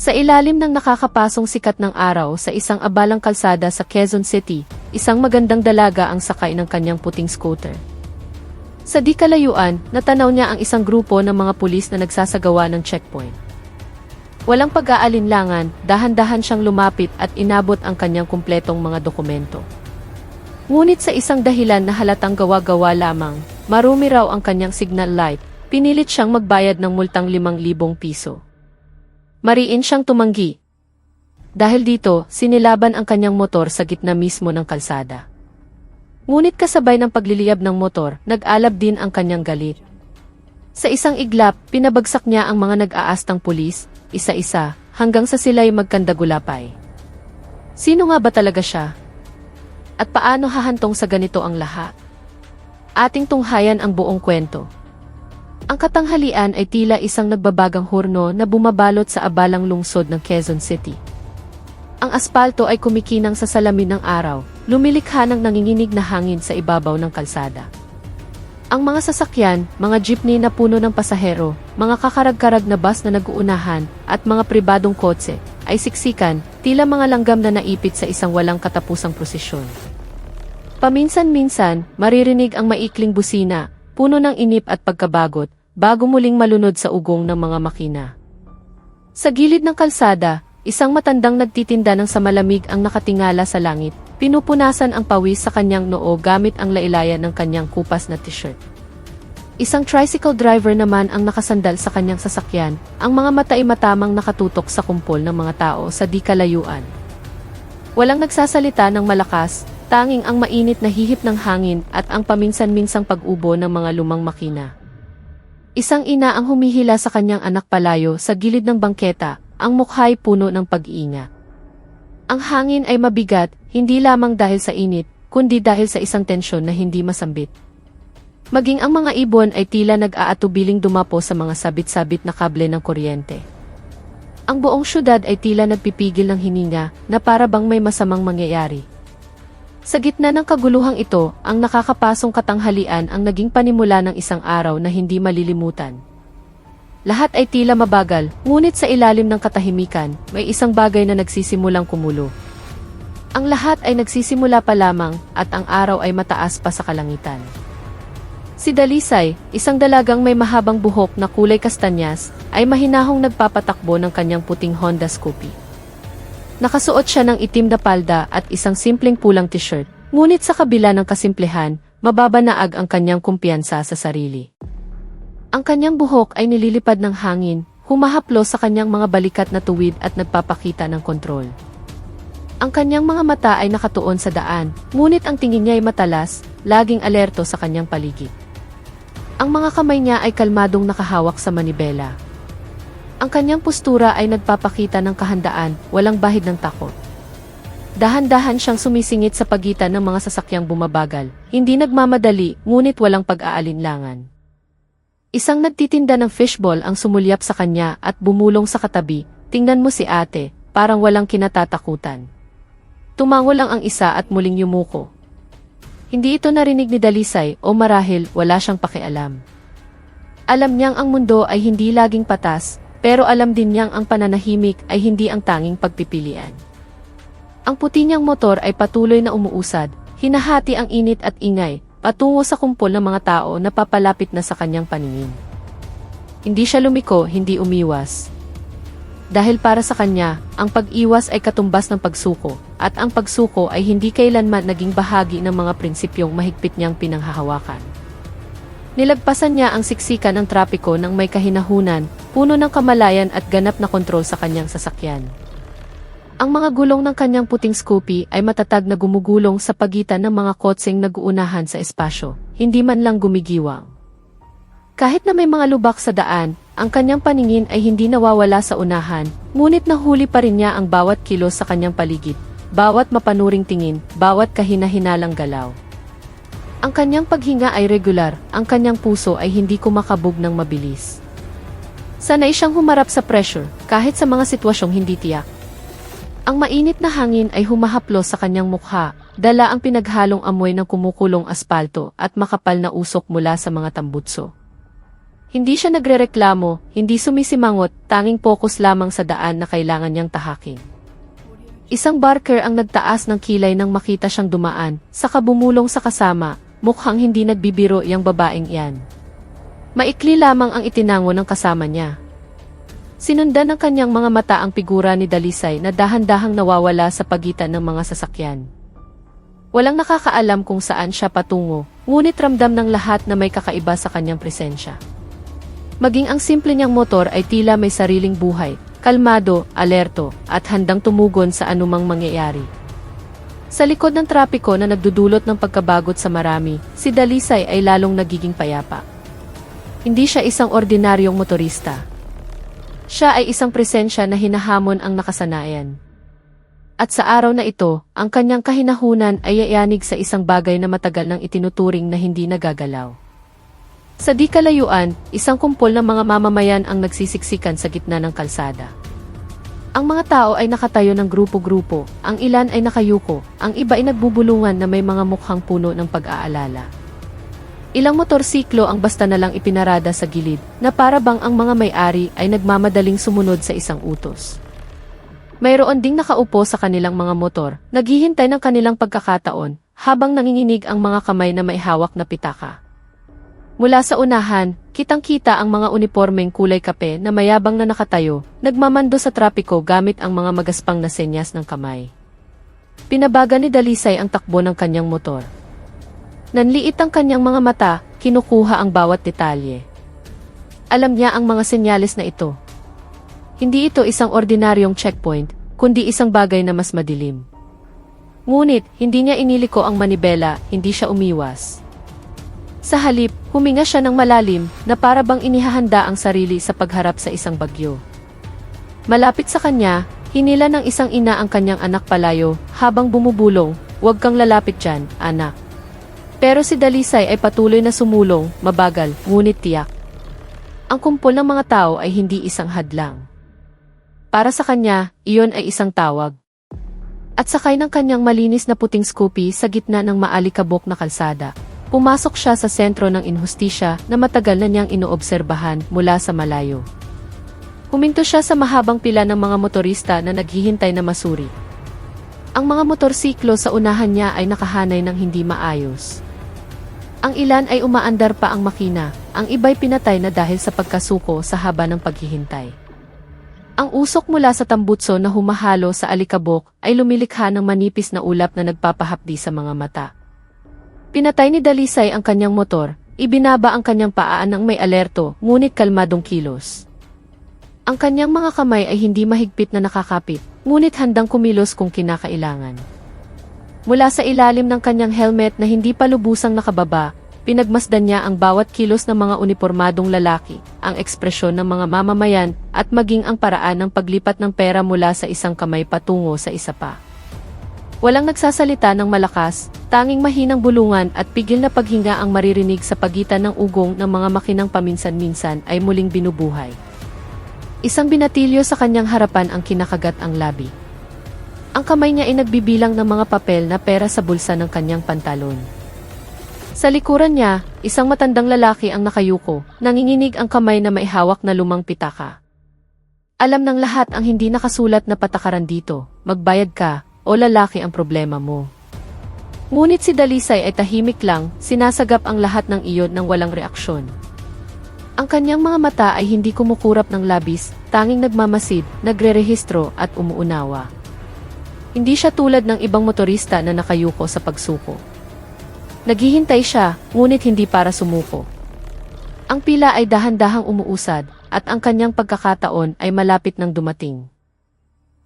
Sa ilalim ng nakakapasong sikat ng araw sa isang abalang kalsada sa Quezon City, isang magandang dalaga ang sakay ng kanyang puting scooter. Sa di kalayuan, natanaw niya ang isang grupo ng mga pulis na nagsasagawa ng checkpoint. Walang pag-aalinlangan, dahan-dahan siyang lumapit at inabot ang kanyang kumpletong mga dokumento. Ngunit sa isang dahilan na halatang gawa-gawa lamang, marumi raw ang kanyang signal light, pinilit siyang magbayad ng multang 5,000 piso. Mariin siyang tumanggi. Dahil dito, sinilaban ang kanyang motor sa gitna mismo ng kalsada. Ngunit kasabay ng pagliliyab ng motor, nag-alab din ang kanyang galit. Sa isang iglap, pinabagsak niya ang mga nag-aastang pulis, isa-isa, hanggang sa sila'y magkandagulapay. Sino nga ba talaga siya? At paano hahantong sa ganito ang lahat? Ating tunghayan ang buong kwento. Ang katanghalian ay tila isang nagbabagang hurno na bumabalot sa abalang lungsod ng Quezon City. Ang aspalto ay kumikinang sa salamin ng araw, lumilikha ng nanginginig na hangin sa ibabaw ng kalsada. Ang mga sasakyan, mga jeepney na puno ng pasahero, mga kakarag-karag na bus na nag-uunahan, at mga pribadong kotse, ay siksikan, tila mga langgam na naipit sa isang walang katapusang prosesyon. Paminsan-minsan, maririnig ang maikling busina, puno ng inip at pagkabagot, bago muling malunod sa ugong ng mga makina. Sa gilid ng kalsada, isang matandang nagtitinda ng samalamig ang nakatingala sa langit, pinupunasan ang pawis sa kanyang noo gamit ang lailayan ng kanyang kupas na t-shirt. Isang tricycle driver naman ang nakasandal sa kanyang sasakyan, ang mga mata ay matamang nakatutok sa kumpol ng mga tao sa di kalayuan. Walang nagsasalita ng malakas, tanging ang mainit na hihip ng hangin at ang paminsan-minsang pag-ubo ng mga lumang makina. Isang ina ang humihila sa kanyang anak palayo sa gilid ng bangketa, ang mukha'y puno ng pag-iingat. Ang hangin ay mabigat, hindi lamang dahil sa init, kundi dahil sa isang tensyon na hindi masambit. Maging ang mga ibon ay tila nag-aatubiling dumapo sa mga sabit-sabit na kable ng kuryente. Ang buong syudad ay tila nagpipigil ng hininga na para bang may masamang mangyayari. Sa gitna ng kaguluhang ito, ang nakakapasong katanghalian ang naging panimula ng isang araw na hindi malilimutan. Lahat ay tila mabagal, ngunit sa ilalim ng katahimikan, may isang bagay na nagsisimulang kumulo. Ang lahat ay nagsisimula pa lamang, at ang araw ay mataas pa sa kalangitan. Si Dalisay, isang dalagang may mahabang buhok na kulay kastanyas, ay mahinahong nagpapatakbo ng kanyang puting Honda Scoopy. Nakasuot siya ng itim na palda at isang simpleng pulang t-shirt, ngunit sa kabila ng kasimplehan, mababanaag ang kanyang kumpiyansa sa sarili. Ang kanyang buhok ay nililipad ng hangin, humahaplos sa kanyang mga balikat na tuwid at nagpapakita ng kontrol. Ang kanyang mga mata ay nakatuon sa daan, ngunit ang tingin niya ay matalas, laging alerto sa kanyang paligid. Ang mga kamay niya ay kalmadong nakahawak sa manibela. Ang kanyang postura ay nagpapakita ng kahandaan, walang bahid ng takot. Dahan-dahan siyang sumisingit sa pagitan ng mga sasakyang bumabagal, hindi nagmamadali, ngunit walang pag-aalinlangan. Isang nagtitinda ng fishball ang sumulyap sa kanya at bumulong sa katabi, "Tingnan mo si ate, parang walang kinatatakutan." Tumangol ang isa at muling yumuko. Hindi ito narinig ni Dalisay o marahil wala siyang pakialam. Alam niyang ang mundo ay hindi laging patas, pero alam din niyang ang pananahimik ay hindi ang tanging pagpipilian. Ang puti niyang motor ay patuloy na umuusad, hinahati ang init at ingay, patungo sa kumpol ng mga tao na papalapit na sa kanyang paningin. Hindi siya lumiko, hindi umiwas. Dahil para sa kanya, ang pag-iwas ay katumbas ng pagsuko, at ang pagsuko ay hindi kailanman naging bahagi ng mga prinsipyong mahigpit niyang pinanghahawakan. Nilagpasan niya ang siksikan ng trapiko ng may kahinahunan, puno ng kamalayan at ganap na kontrol sa kanyang sasakyan. Ang mga gulong ng kanyang puting Scoopy ay matatag na gumugulong sa pagitan ng mga kotseng nag-uunahan sa espasyo, hindi man lang gumigiwang. Kahit na may mga lubak sa daan, ang kanyang paningin ay hindi nawawala sa unahan, ngunit nahuli pa rin niya ang bawat kilos sa kanyang paligid, bawat mapanuring tingin, bawat kahina-hinalang galaw. Ang kanyang paghinga ay regular, ang kanyang puso ay hindi kumakabog ng mabilis. Sanay siyang humarap sa pressure, kahit sa mga sitwasyong hindi tiyak. Ang mainit na hangin ay humahaplos sa kanyang mukha, dala ang pinaghalong amoy ng kumukulong aspalto at makapal na usok mula sa mga tambutso. Hindi siya nagrereklamo, hindi sumisimangot, tanging focus lamang sa daan na kailangan niyang tahakin. Isang barker ang nagtaas ng kilay nang makita siyang dumaan, saka bumulong sa kasama, mukhang hindi nagbibiro yang babaeng iyan. Maikli lamang ang itinango ng kasama niya. Sinundan ng kanyang mga mata ang figura ni Dalisay na dahan-dahang nawawala sa pagitan ng mga sasakyan. Walang nakakaalam kung saan siya patungo, ngunit ramdam ng lahat na may kakaiba sa kanyang presensya. Maging ang simple niyang motor ay tila may sariling buhay, kalmado, alerto, at handang tumugon sa anumang mangyayari. Sa likod ng trapiko na nagdudulot ng pagkabagot sa marami, si Dalisay ay lalong nagiging payapa. Hindi siya isang ordinaryong motorista. Siya ay isang presensya na hinahamon ang nakasanayan. At sa araw na ito, ang kanyang kahinahunan ay yayanig sa isang bagay na matagal nang itinuturing na hindi nagagalaw. Sa di kalayuan, isang kumpol ng mga mamamayan ang nagsisiksikan sa gitna ng kalsada. Ang mga tao ay nakatayo ng grupo-grupo, ang ilan ay nakayuko, ang iba ay nagbubulungan na may mga mukhang puno ng pag-aalala. Ilang motorsiklo ang basta na lang ipinarada sa gilid, na para bang ang mga may-ari ay nagmamadaling sumunod sa isang utos. Mayroon ding nakaupo sa kanilang mga motor, naghihintay ng kanilang pagkakataon, habang nanginginig ang mga kamay na may hawak na pitaka. Mula sa unahan, kitang-kita ang mga unipormeng kulay kape na mayabang na nakatayo, nagmamando sa trapiko gamit ang mga magaspang na senyas ng kamay. Pinabaga ni Dalisay ang takbo ng kanyang motor. Nanliit ang kanyang mga mata, kinukuha ang bawat detalye. Alam niya ang mga senyales na ito. Hindi ito isang ordinaryong checkpoint, kundi isang bagay na mas madilim. Ngunit, hindi niya iniliko ang manibela, hindi siya umiwas. Sa halip, huminga siya ng malalim na para bang inihahanda ang sarili sa pagharap sa isang bagyo. Malapit sa kanya, hinila ng isang ina ang kanyang anak palayo habang bumubulong, "Huwag kang lalapit dyan, anak." Pero si Dalisay ay patuloy na sumulong, mabagal, ngunit tiyak. Ang kumpol ng mga tao ay hindi isang hadlang. Para sa kanya, iyon ay isang tawag. At sakay ng kanyang malinis na puting Scoopy sa gitna ng maalikabok na kalsada. Pumasok siya sa sentro ng inhustisya na matagal na niyang inoobserbahan mula sa malayo. Huminto siya sa mahabang pila ng mga motorista na naghihintay na masuri. Ang mga motorsiklo sa unahan niya ay nakahanay ng hindi maayos. Ang ilan ay umaandar pa ang makina, ang iba'y pinatay na dahil sa pagkasuko sa haba ng paghihintay. Ang usok mula sa tambutso na humahalo sa alikabok ay lumilikha ng manipis na ulap na nagpapahapdi sa mga mata. Pinatay ni Dalisay ang kanyang motor, ibinaba ang kanyang paa ng may alerto, ngunit kalmadong kilos. Ang kanyang mga kamay ay hindi mahigpit na nakakapit, ngunit handang kumilos kung kinakailangan. Mula sa ilalim ng kanyang helmet na hindi pa lubusang nakababa, pinagmasdan niya ang bawat kilos ng mga unipormadong lalaki, ang ekspresyon ng mga mamamayan, at maging ang paraan ng paglipat ng pera mula sa isang kamay patungo sa isa pa. Walang nagsasalita ng malakas, tanging mahinang bulungan at pigil na paghinga ang maririnig sa pagitan ng ugong ng mga makinang paminsan-minsan ay muling binubuhay. Isang binatilyo sa kanyang harapan ang kinakagat ang labi. Ang kamay niya ay nagbibilang ng mga papel na pera sa bulsa ng kanyang pantalon. Sa likuran niya, isang matandang lalaki ang nakayuko, nanginginig ang kamay na may hawak na lumang pitaka. Alam ng lahat ang hindi nakasulat na patakaran dito, magbayad ka, o lalaki ang problema mo. Ngunit si Dalisay ay tahimik lang, sinasagap ang lahat ng iyon ng walang reaksyon. Ang kanyang mga mata ay hindi kumukurap ng labis, tanging nagmamasid, nagrerehistro at umuunawa. Hindi siya tulad ng ibang motorista na nakayuko sa pagsuko. Naghihintay siya, ngunit hindi para sumuko. Ang pila ay dahan-dahang umuusad, at ang kanyang pagkakataon ay malapit nang dumating.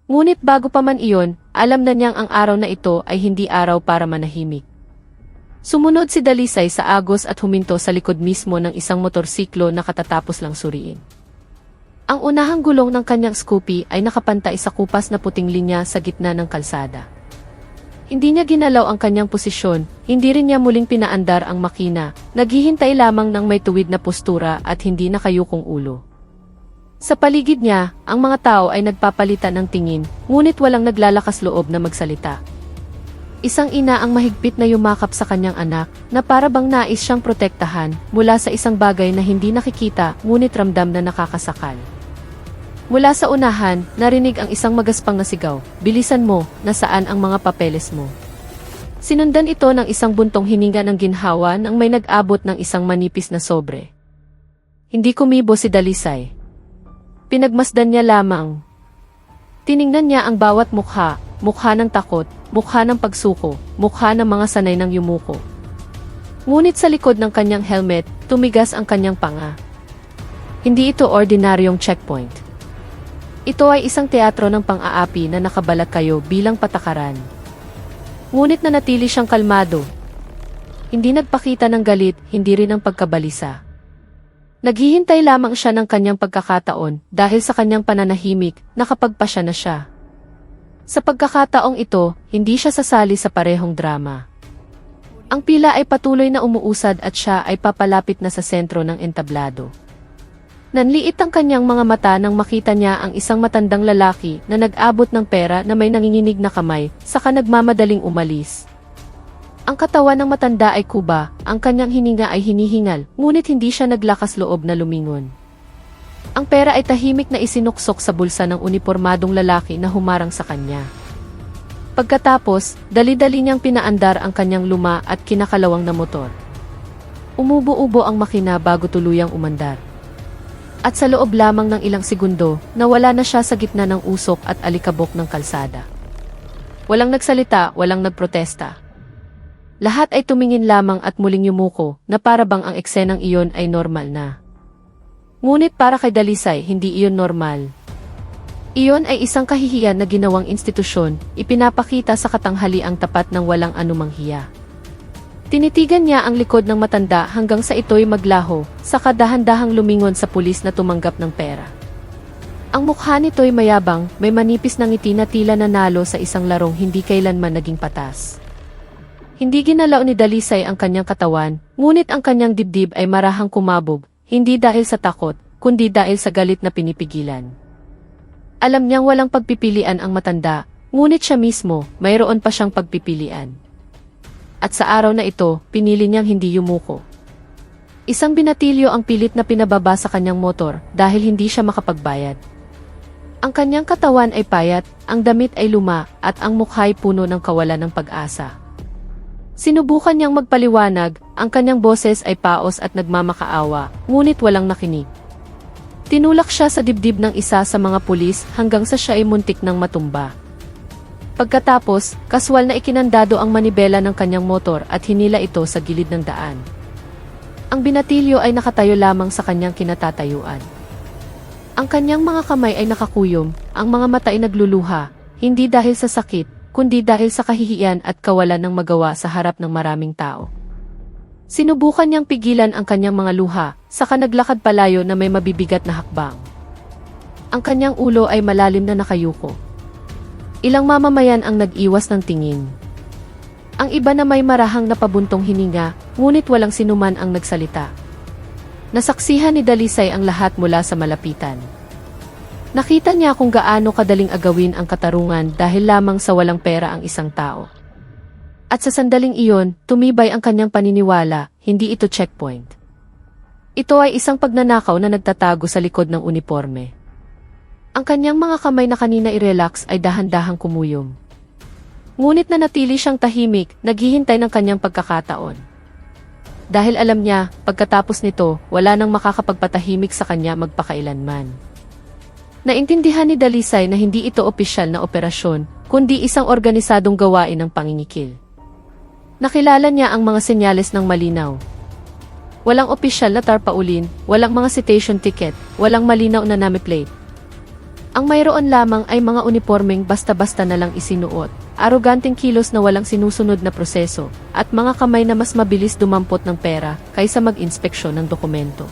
Ngunit bago pa man iyon, alam na niyang ang araw na ito ay hindi araw para manahimik. Sumunod si Dalisay sa agos at huminto sa likod mismo ng isang motorsiklo na katatapos lang suriin. Ang unahang gulong ng kanyang Scoopy ay nakapantay sa kupas na puting linya sa gitna ng kalsada. Hindi niya ginalaw ang kanyang posisyon, hindi rin niya muling pinaandar ang makina, naghihintay lamang ng may tuwid na postura at hindi nakayukong ulo. Sa paligid niya, ang mga tao ay nagpapalitan ng tingin, ngunit walang naglalakas loob na magsalita. Isang ina ang mahigpit na yumakap sa kanyang anak na para bang nais siyang protektahan mula sa isang bagay na hindi nakikita ngunit ramdam na nakakasakal. Mula sa unahan, narinig ang isang magaspang na sigaw, "Bilisan mo, nasaan ang mga papeles mo?" Sinundan ito ng isang buntong hininga ng ginhawa nang may nag-abot ng isang manipis na sobre. Hindi kumibo si Dalisay. Pinagmasdan niya lamang. Tiningnan niya ang bawat mukha, mukha ng takot, mukha ng pagsuko, mukha ng mga sanay ng yumuko. Ngunit sa likod ng kanyang helmet, tumigas ang kanyang panga. Hindi ito ordinaryong checkpoint. Ito ay isang teatro ng pang-aapi na nakabalat kayo bilang patakaran. Ngunit nanatili siyang kalmado. Hindi nagpakita ng galit, hindi rin ng pagkabalisa. Naghihintay lamang siya ng kanyang pagkakataon dahil sa kanyang pananahimik, nakapagpasya na siya. Sa pagkakataong ito, hindi siya sasali sa parehong drama. Ang pila ay patuloy na umuusad at siya ay papalapit na sa sentro ng entablado. Nanliit ang kanyang mga mata nang makita niya ang isang matandang lalaki na nag-abot ng pera na may nanginginig na kamay, saka nagmamadaling umalis. Ang katawan ng matanda ay kuba, ang kanyang hininga ay hinihingal, ngunit hindi siya naglakas loob na lumingon. Ang pera ay tahimik na isinuksok sa bulsa ng unipormadong lalaki na humarang sa kanya. Pagkatapos, dali-dali niyang pinaandar ang kanyang luma at kinakalawang na motor. Umubo-ubo ang makina bago tuluyang umandar. At sa loob lamang ng ilang segundo, nawala na siya sa gitna ng usok at alikabok ng kalsada. Walang nagsalita, walang nagprotesta. Lahat ay tumingin lamang at muling yumuko na para bang ang eksenang iyon ay normal na. Ngunit para kay Dalisay, hindi iyon normal. Iyon ay isang kahihiyan na ginawang institusyon, ipinapakita sa katanghaliang tapat ng walang anumang hiya. Tinitigan niya ang likod ng matanda hanggang sa ito'y maglaho, saka dahan-dahang lumingon sa pulis na tumanggap ng pera. Ang mukha nito'y mayabang, may manipis na ngiti na tila nanalo sa isang larong hindi kailanman naging patas. Hindi ginalaw ni Dalisay ang kanyang katawan, ngunit ang kanyang dibdib ay marahang kumabog, hindi dahil sa takot, kundi dahil sa galit na pinipigilan. Alam niyang walang pagpipilian ang matanda, ngunit siya mismo, mayroon pa siyang pagpipilian. At sa araw na ito, pinili niyang hindi yumuko. Isang binatilyo ang pilit na pinababa sa kanyang motor dahil hindi siya makapagbayad. Ang kanyang katawan ay payat, ang damit ay luma, at ang mukha ay puno ng kawalan ng pag-asa. Sinubukan niyang magpaliwanag, ang kanyang boses ay paos at nagmamakaawa, ngunit walang nakinig. Tinulak siya sa dibdib ng isa sa mga pulis hanggang sa siya ay muntik ng matumba. Pagkatapos, kaswal na ikinandado ang manibela ng kanyang motor at hinila ito sa gilid ng daan. Ang binatilyo ay nakatayo lamang sa kanyang kinatatayuan. Ang kanyang mga kamay ay nakakuyom, ang mga mata ay nagluluha, hindi dahil sa sakit, kundi dahil sa kahihiyan at kawalan ng magawa sa harap ng maraming tao. Sinubukan niyang pigilan ang kanyang mga luha, saka naglakad palayo na may mabibigat na hakbang. Ang kanyang ulo ay malalim na nakayuko. Ilang mamamayan ang nag-iwas ng tingin. Ang iba na may marahang napabuntong hininga, ngunit walang sinuman ang nagsalita. Nasaksihan ni Dalisay ang lahat mula sa malapitan. Nakita niya kung gaano kadaling agawin ang katarungan dahil lamang sa walang pera ang isang tao. At sa sandaling iyon, tumibay ang kanyang paniniwala, hindi ito checkpoint. Ito ay isang pagnanakaw na nagtatago sa likod ng uniforme. Ang kanyang mga kamay na kanina i-relax ay dahan-dahang kumuyom. Ngunit nanatili siyang tahimik, naghihintay ng kanyang pagkakataon. Dahil alam niya, pagkatapos nito, wala nang makakapagpatahimik sa kanya magpakailanman. Naintindihan ni Dalisay na hindi ito opisyal na operasyon, kundi isang organisadong gawain ng pangingikil. Nakilala niya ang mga senyales ng malinaw. Walang opisyal na tarpaulin, walang mga citation ticket, walang malinaw na number plate. Ang mayroon lamang ay mga unipormeng basta-basta na lang isinuot, aroganteng kilos na walang sinusunod na proseso, at mga kamay na mas mabilis dumampot ng pera kaysa mag-inspeksyon ng dokumento.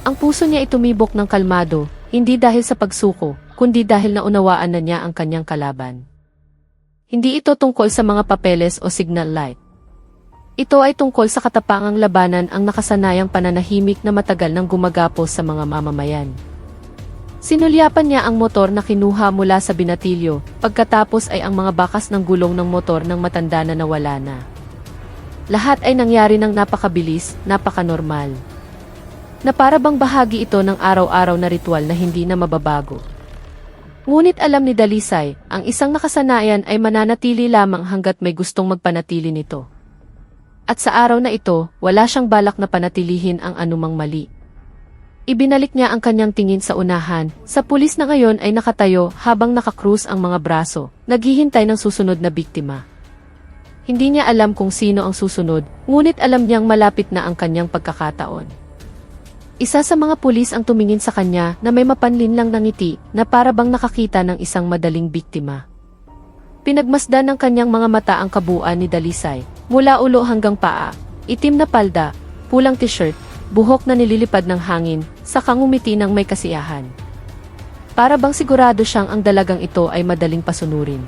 Ang puso niya ay tumibok ng kalmado, hindi dahil sa pagsuko, kundi dahil naunawaan na niya ang kanyang kalaban. Hindi ito tungkol sa mga papeles o signal light. Ito ay tungkol sa katapangang labanan ang nakasanayang pananahimik na matagal nang gumagapos sa mga mamamayan. Sinulyapan niya ang motor na kinuha mula sa binatilyo, pagkatapos ay ang mga bakas ng gulong ng motor ng matanda na nawala na. Lahat ay nangyari ng napakabilis, napakanormal. Na para bang bahagi ito ng araw-araw na ritual na hindi na mababago. Ngunit alam ni Dalisay, ang isang nakasanayan ay mananatili lamang hanggat may gustong magpanatili nito. At sa araw na ito, wala siyang balak na panatilihin ang anumang mali. Ibinalik niya ang kanyang tingin sa unahan, sa pulis na ngayon ay nakatayo habang nakakrus ang mga braso, naghihintay ng susunod na biktima. Hindi niya alam kung sino ang susunod, ngunit alam niyang malapit na ang kanyang pagkakataon. Isa sa mga pulis ang tumingin sa kanya na may mapanlinlang na ngiti na para bang nakakita ng isang madaling biktima. Pinagmasdan ng kanyang mga mata ang kabuuan ni Dalisay, mula ulo hanggang paa, itim na palda, pulang t-shirt, buhok na nililipad ng hangin, sa kangumiti ng may kasiyahan. Para bang sigurado siyang ang dalagang ito ay madaling pasunurin.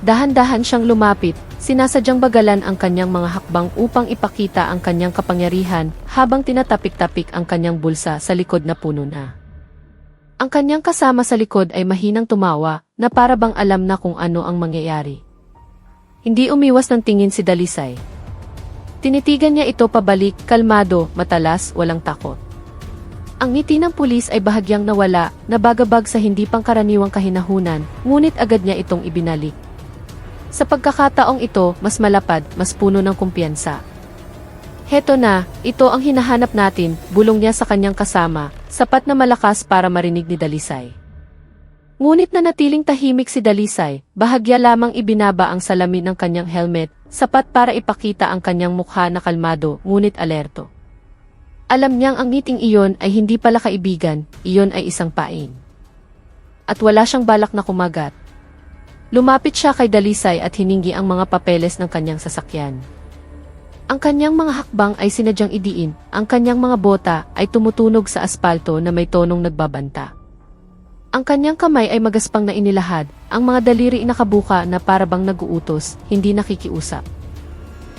Dahan-dahan siyang lumapit, sinasadyang bagalan ang kanyang mga hakbang upang ipakita ang kanyang kapangyarihan habang tinatapik-tapik ang kanyang bulsa sa likod na puno na. Ang kanyang kasama sa likod ay mahinang tumawa na para bang alam na kung ano ang mangyayari. Hindi umiwas ng tingin si Dalisay. Tinitigan niya ito pabalik, kalmado, matalas, walang takot. Ang ngiti ng pulis ay bahagyang nawala, nabagabag sa hindi pangkaraniwang kahinahunan, ngunit agad niya itong ibinalik. Sa pagkakataong ito, mas malapad, mas puno ng kumpiyansa. Heto na, ito ang hinahanap natin, bulong niya sa kanyang kasama, sapat na malakas para marinig ni Dalisay. Ngunit nanatiling tahimik si Dalisay, bahagya lamang ibinaba ang salamin ng kanyang helmet, sapat para ipakita ang kanyang mukha na kalmado, ngunit alerto. Alam niyang ang ngiting iyon ay hindi pala kaibigan, iyon ay isang pain. At wala siyang balak na kumagat. Lumapit siya kay Dalisay at hiningi ang mga papeles ng kanyang sasakyan. Ang kanyang mga hakbang ay sinadyang idiin, ang kanyang mga bota ay tumutunog sa aspalto na may tonong nagbabanta. Ang kanyang kamay ay magaspang na inilahad, ang mga daliri nakabuka na parabang nag-uutos, hindi nakikiusap.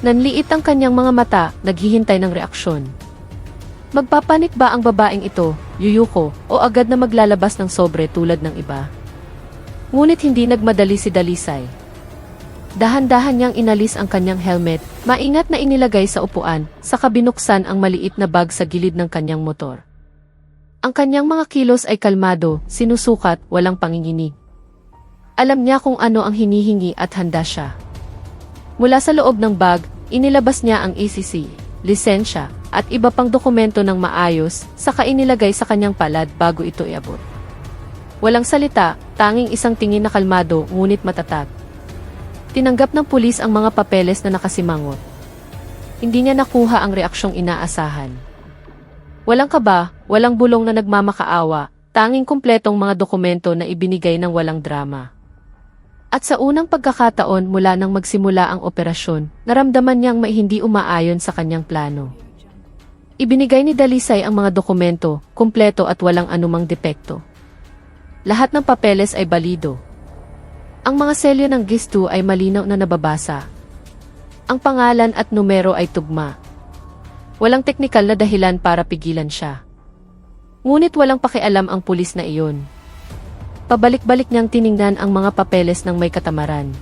Nanliit ang kanyang mga mata, naghihintay ng reaksyon. Magpapanik ba ang babaeng ito, yuyuko, o agad na maglalabas ng sobre tulad ng iba? Ngunit hindi nagmadali si Dalisay. Dahan-dahan niyang inalis ang kanyang helmet, maingat na inilagay sa upuan, saka binuksan ang maliit na bag sa gilid ng kanyang motor. Ang kanyang mga kilos ay kalmado, sinusukat, walang panginginig. Alam niya kung ano ang hinihingi at handa siya. Mula sa loob ng bag, inilabas niya ang ACC, lisensya, at iba pang dokumento ng maayos, saka inilagay sa kanyang palad bago ito iabot. Walang salita, tanging isang tingin na kalmado ngunit matatag. Tinanggap ng pulis ang mga papeles na nakasimangot. Hindi niya nakuha ang reaksyong inaasahan. Walang kaba, walang bulong na nagmamakaawa, tanging kumpletong mga dokumento na ibinigay ng walang drama. At sa unang pagkakataon mula nang magsimula ang operasyon, naramdaman niyang may hindi umaayon sa kanyang plano. Ibinigay ni Dalisay ang mga dokumento, kumpleto at walang anumang depekto. Lahat ng papeles ay balido. Ang mga selyo ng gistu ay malinaw na nababasa. Ang pangalan at numero ay tugma. Walang teknikal na dahilan para pigilan siya. Ngunit walang pakialam ang pulis na iyon. Pabalik-balik niyang tiningnan ang mga papeles ng may katamaran.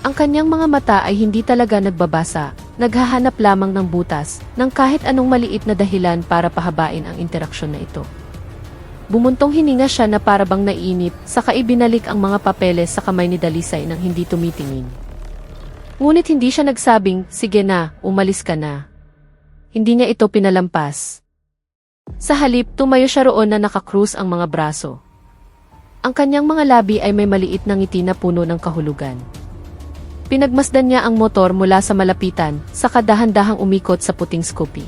Ang kanyang mga mata ay hindi talaga nagbabasa, naghahanap lamang ng butas, ng kahit anong maliit na dahilan para pahabain ang interaksyon na ito. Bumuntong hininga siya na parabang naiinip, saka ibinalik ang mga papeles sa kamay ni Dalisay nang hindi tumitingin. Ngunit hindi siya nagsabing, sige na, umalis ka na. Hindi niya ito pinalampas. Sa halip, tumayo siya roon na nakakrus ang mga braso. Ang kanyang mga labi ay may maliit na ngiti na puno ng kahulugan. Pinagmasdan niya ang motor mula sa malapitan, saka dahan-dahang umikot sa puting Scoopy.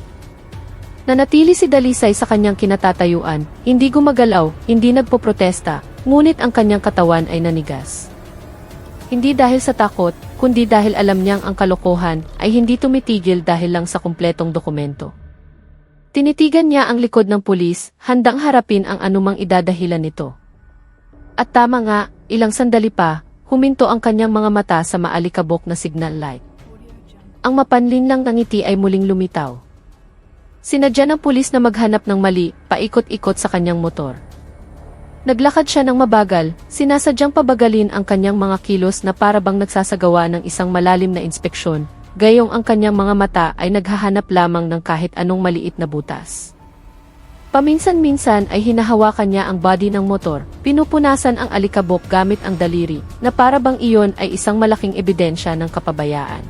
Nanatili si Dalisay sa kanyang kinatatayuan, hindi gumagalaw, hindi nagpoprotesta, ngunit ang kanyang katawan ay nanigas. Hindi dahil sa takot, kundi dahil alam niyang ang kalokohan ay hindi tumitigil dahil lang sa kumpletong dokumento. Tinitigan niya ang likod ng pulis, handang harapin ang anumang idadahilan nito. At tama nga, ilang sandali pa, huminto ang kanyang mga mata sa maalikabok na signal light. Ang mapanlinlang na ngiti ay muling lumitaw. Sinadya ng pulis na maghanap ng mali, paikot-ikot sa kanyang motor. Naglakad siya ng mabagal, sinasadyang pabagalin ang kanyang mga kilos na para bang nagsasagawa ng isang malalim na inspeksyon, gayong ang kanyang mga mata ay naghahanap lamang ng kahit anong maliit na butas. Paminsan-minsan ay hinahawakan niya ang body ng motor, pinupunasan ang alikabok gamit ang daliri, na para bang iyon ay isang malaking ebidensya ng kapabayaan.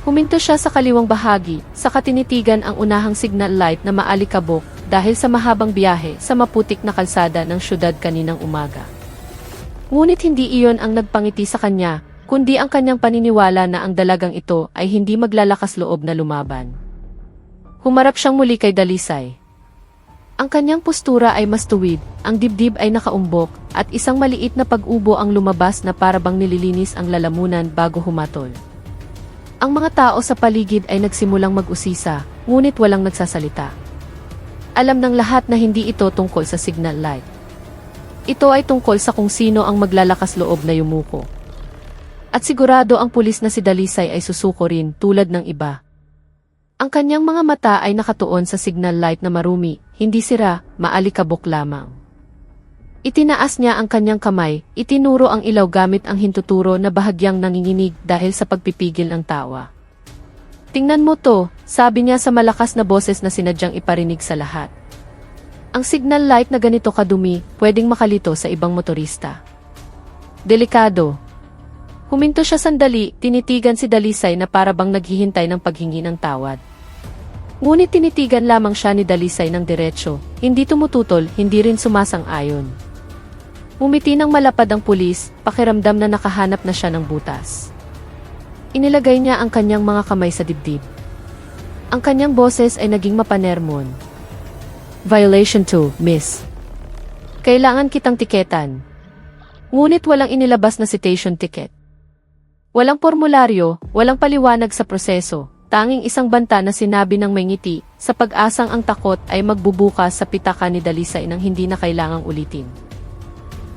Huminto siya sa kaliwang bahagi, saka tinitigan ang unahang signal light na maalikabok dahil sa mahabang biyahe sa maputik na kalsada ng syudad kaninang umaga. Ngunit hindi iyon ang nagpangiti sa kanya, kundi ang kanyang paniniwala na ang dalagang ito ay hindi maglalakas loob na lumaban. Humarap siyang muli kay Dalisay. Ang kanyang postura ay mas tuwid, ang dibdib ay nakaumbok, at isang maliit na pag-ubo ang lumabas na para bang nililinis ang lalamunan bago humatol. Ang mga tao sa paligid ay nagsimulang mag-usisa, ngunit walang nagsasalita. Alam ng lahat na hindi ito tungkol sa signal light. Ito ay tungkol sa kung sino ang maglalakas loob na yumuko. At sigurado ang pulis na si Dalisay ay susuko rin tulad ng iba. Ang kanyang mga mata ay nakatuon sa signal light na marumi, hindi sira, maalikabok lamang. Itinaas niya ang kanyang kamay, itinuro ang ilaw gamit ang hintuturo na bahagyang nanginginig dahil sa pagpipigil ng tawa. Tingnan mo to, sabi niya sa malakas na boses na sinadyang iparinig sa lahat. Ang signal light na ganito kadumi, pwedeng makalito sa ibang motorista. Delikado. Huminto siya sandali, tinitigan si Dalisay na para bang naghihintay ng paghingi ng tawad. Ngunit tinitigan lamang siya ni Dalisay ng diretsyo, hindi tumututol, hindi rin sumasang-ayon. Umiti ng malapad ang pulis, pakiramdam na nakahanap na siya ng butas. Inilagay niya ang kanyang mga kamay sa dibdib. Ang kanyang boses ay naging mapanermon. Violation 2, miss. Kailangan kitang tiketan. Ngunit walang inilabas na citation ticket. Walang formularyo, walang paliwanag sa proseso, tanging isang banta na sinabi ng may ngiti, sa pag-asang ang takot ay magbubukas sa pitaka ni Dalisay nang hindi na kailangang ulitin.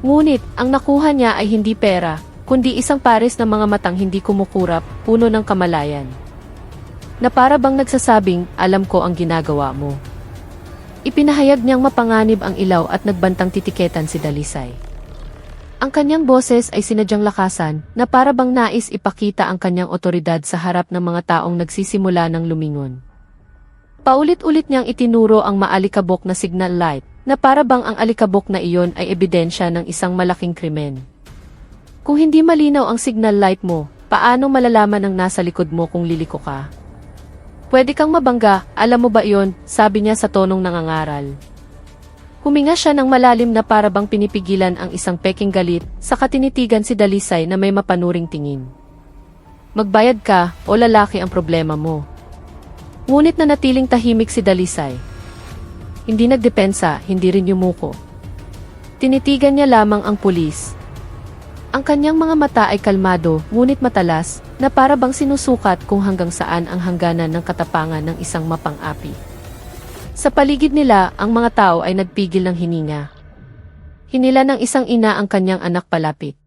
Ngunit, ang nakuha niya ay hindi pera, kundi isang pares ng mga matang hindi kumukurap, puno ng kamalayan. Na para bang nagsasabing, alam ko ang ginagawa mo. Ipinahayag niyang mapanganib ang ilaw at nagbantang titiketan si Dalisay. Ang kanyang boses ay sinadyang lakasan, na para bang nais ipakita ang kanyang otoridad sa harap ng mga taong nagsisimula ng lumingon. Paulit-ulit niyang itinuro ang maalikabok na signal light, na para bang ang alikabok na iyon ay ebidensya ng isang malaking krimen. Kung hindi malinaw ang signal light mo, paano malalaman ng nasa likod mo kung liliko ka? Pwede kang mabangga, alam mo ba iyon, sabi niya sa tonong nangangaral. Huminga siya ng malalim na para bang pinipigilan ang isang peking galit, saka tinitigan si Dalisay na may mapanuring tingin. Magbayad ka, o lalaki ang problema mo. Ngunit nanatiling tahimik si Dalisay. Hindi nagdepensa, hindi rin yumuko. Tinitigan niya lamang ang pulis. Ang kanyang mga mata ay kalmado, ngunit matalas, na para bang sinusukat kung hanggang saan ang hangganan ng katapangan ng isang mapang-api. Sa paligid nila, ang mga tao ay nagpigil ng hininga. Hinila ng isang ina ang kanyang anak palapit.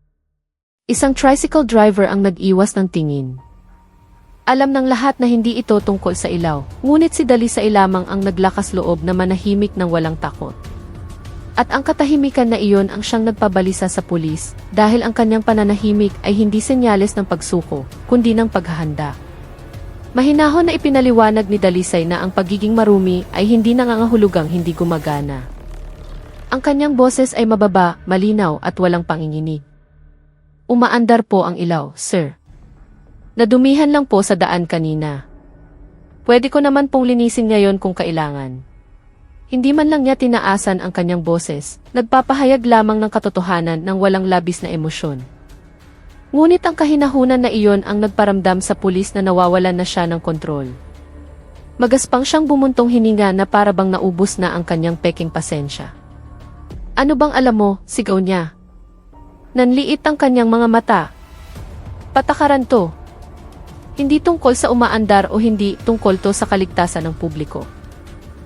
Isang tricycle driver ang nag-iwas ng tingin. Alam ng lahat na hindi ito tungkol sa ilaw, ngunit si Dalisay lamang ang naglakas loob na manahimik ng walang takot. At ang katahimikan na iyon ang siyang nagpabalisa sa pulis, dahil ang kanyang pananahimik ay hindi senyales ng pagsuko, kundi ng paghahanda. Mahinahon na ipinaliwanag ni Dalisay na ang pagiging marumi ay hindi nangangahulugang hindi gumagana. Ang kanyang boses ay mababa, malinaw at walang panginginig. Umaandar po ang ilaw, sir. Nadumihan lang po sa daan kanina. Pwede ko naman pong linisin ngayon kung kailangan. Hindi man lang niya tinaasan ang kanyang boses, nagpapahayag lamang ng katotohanan ng walang labis na emosyon. Ngunit ang kahinahunan na iyon ang nagparamdam sa pulis na nawawalan na siya ng kontrol. Magaspang siyang bumuntong hininga na para bang naubos na ang kanyang peking pasensya. Ano bang alam mo, sigaw niya. Nanliit ang kanyang mga mata. Patakaran to. Hindi tungkol sa umaandar o hindi tungkol to sa kaligtasan ng publiko.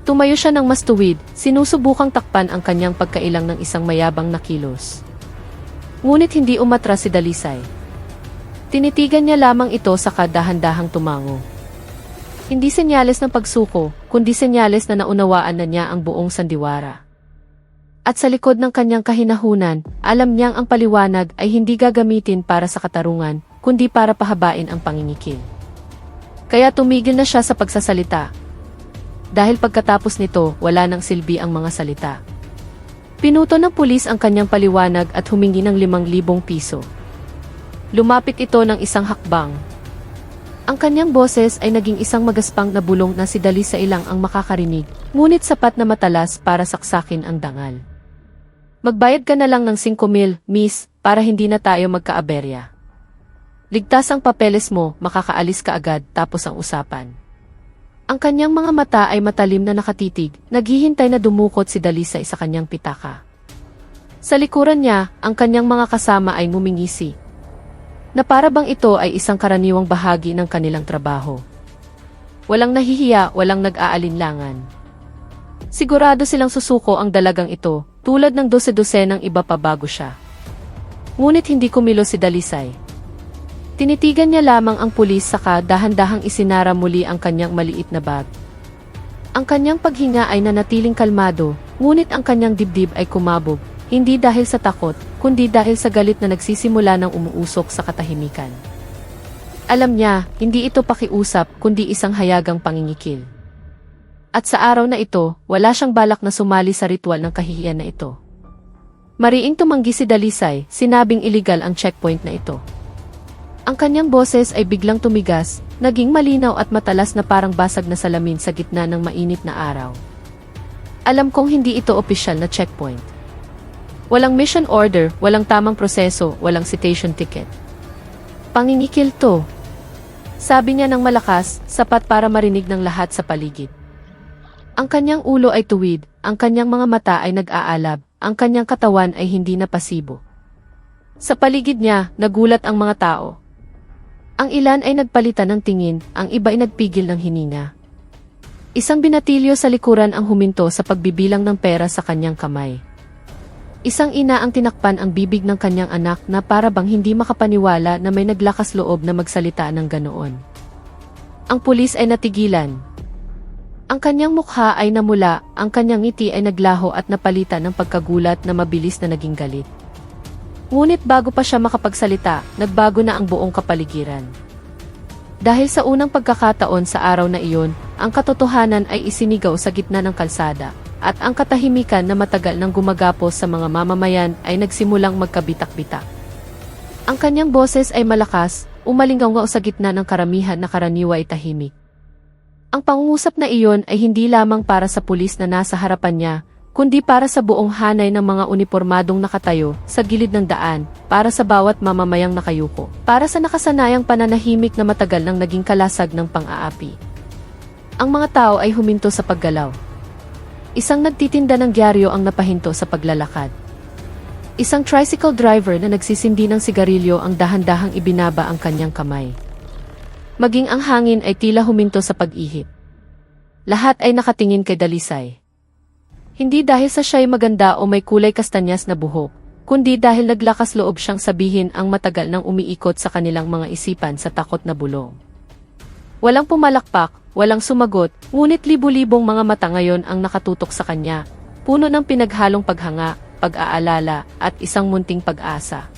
Tumayo siya ng mas tuwid, sinusubukang takpan ang kanyang pagkailang ng isang mayabang na kilos. Ngunit hindi umatras si Dalisay. Tinitigan niya lamang ito sa kadahan-dahang tumango. Hindi senyales ng pagsuko, kundi senyales na naunawaan na niya ang buong sandiwara. At sa likod ng kanyang kahinahunan, alam niyang ang paliwanag ay hindi gagamitin para sa katarungan, kundi para pahabain ang pangingikil. Kaya tumigil na siya sa pagsasalita. Dahil pagkatapos nito, wala nang silbi ang mga salita. Pinuto ng pulis ang kanyang paliwanag at humingi ng 5,000 piso. Lumapit ito ng isang hakbang. Ang kanyang boses ay naging isang magaspang na bulong na si Dalisa lang ang makakarinig, ngunit sapat na matalas para saksakin ang dangal. Magbayad ka na lang ng 5,000, miss, para hindi na tayo magkaaberya. Ligtas ang papeles mo, makakaalis ka agad, tapos ang usapan. Ang kanyang mga mata ay matalim na nakatitig, naghihintay na dumukot si Dalisa sa kanyang pitaka. Sa likuran niya, ang kanyang mga kasama ay ngumingisi. Na para bang ito ay isang karaniwang bahagi ng kanilang trabaho. Walang nahihiya, walang nag-aalinlangan. Sigurado silang susuko ang dalagang ito, tulad ng 12 ng iba pa bago siya. Ngunit hindi kumilos si Dalisay. Tinitigan niya lamang ang pulis saka dahan-dahang isinara muli ang kanyang maliit na bag. Ang kanyang paghinga ay nanatiling kalmado, ngunit ang kanyang dibdib ay kumabog, hindi dahil sa takot, kundi dahil sa galit na nagsisimula ng umuusok sa katahimikan. Alam niya, hindi ito pakiusap kundi isang hayagang pangingikil. At sa araw na ito, wala siyang balak na sumali sa ritual ng kahihiyan na ito. Mariing tumanggi si Dalisay, sinabing iligal ang checkpoint na ito. Ang kanyang boses ay biglang tumigas, naging malinaw at matalas na parang basag na salamin sa gitna ng mainit na araw. Alam kong hindi ito opisyal na checkpoint. Walang mission order, walang tamang proseso, walang citation ticket. Pangingikil to. Sabi niya ng malakas, sapat para marinig ng lahat sa paligid. Ang kanyang ulo ay tuwid, ang kanyang mga mata ay nag-aalab, ang kanyang katawan ay hindi na pasibo. Sa paligid niya, nagulat ang mga tao. Ang ilan ay nagpalitan ng tingin, ang iba ay nagpigil ng hininga. Isang binatilyo sa likuran ang huminto sa pagbibilang ng pera sa kanyang kamay. Isang ina ang tinakpan ang bibig ng kanyang anak na para bang hindi makapaniwala na may naglakas loob na magsalita ng ganoon. Ang pulis ay natigilan. Ang kanyang mukha ay namula, ang kanyang ngiti ay naglaho at napalitan ng pagkagulat na mabilis na naging galit. Ngunit bago pa siya makapagsalita, nagbago na ang buong kapaligiran. Dahil sa unang pagkakataon sa araw na iyon, ang katotohanan ay isinigaw sa gitna ng kalsada, at ang katahimikan na matagal nang gumagapos sa mga mamamayan ay nagsimulang magkabitak-bitak. Ang kanyang boses ay malakas, umalingaw sa gitna ng karamihan na karaniwa ay tahimik. Ang pangungusap na iyon ay hindi lamang para sa pulis na nasa harapan niya, kundi para sa buong hanay ng mga unipormadong nakatayo sa gilid ng daan, para sa bawat mamamayang nakayuko, para sa nakasanayang pananahimik na matagal nang naging kalasag ng pang-aapi. Ang mga tao ay huminto sa paggalaw. Isang nagtitinda ng dyaryo ang napahinto sa paglalakad. Isang tricycle driver na nagsisindi ng sigarilyo ang dahan-dahang ibinaba ang kanyang kamay. Maging ang hangin ay tila huminto sa pag-ihip. Lahat ay nakatingin kay Dalisay. Hindi dahil sa siya'y maganda o may kulay kastanyas na buhok, kundi dahil naglakas loob siyang sabihin ang matagal nang umiikot sa kanilang mga isipan sa takot na bulong. Walang pumalakpak, walang sumagot, ngunit libu-libong mga mata ngayon ang nakatutok sa kanya, puno ng pinaghalong paghanga, pag-aalala, at isang munting pag-asa.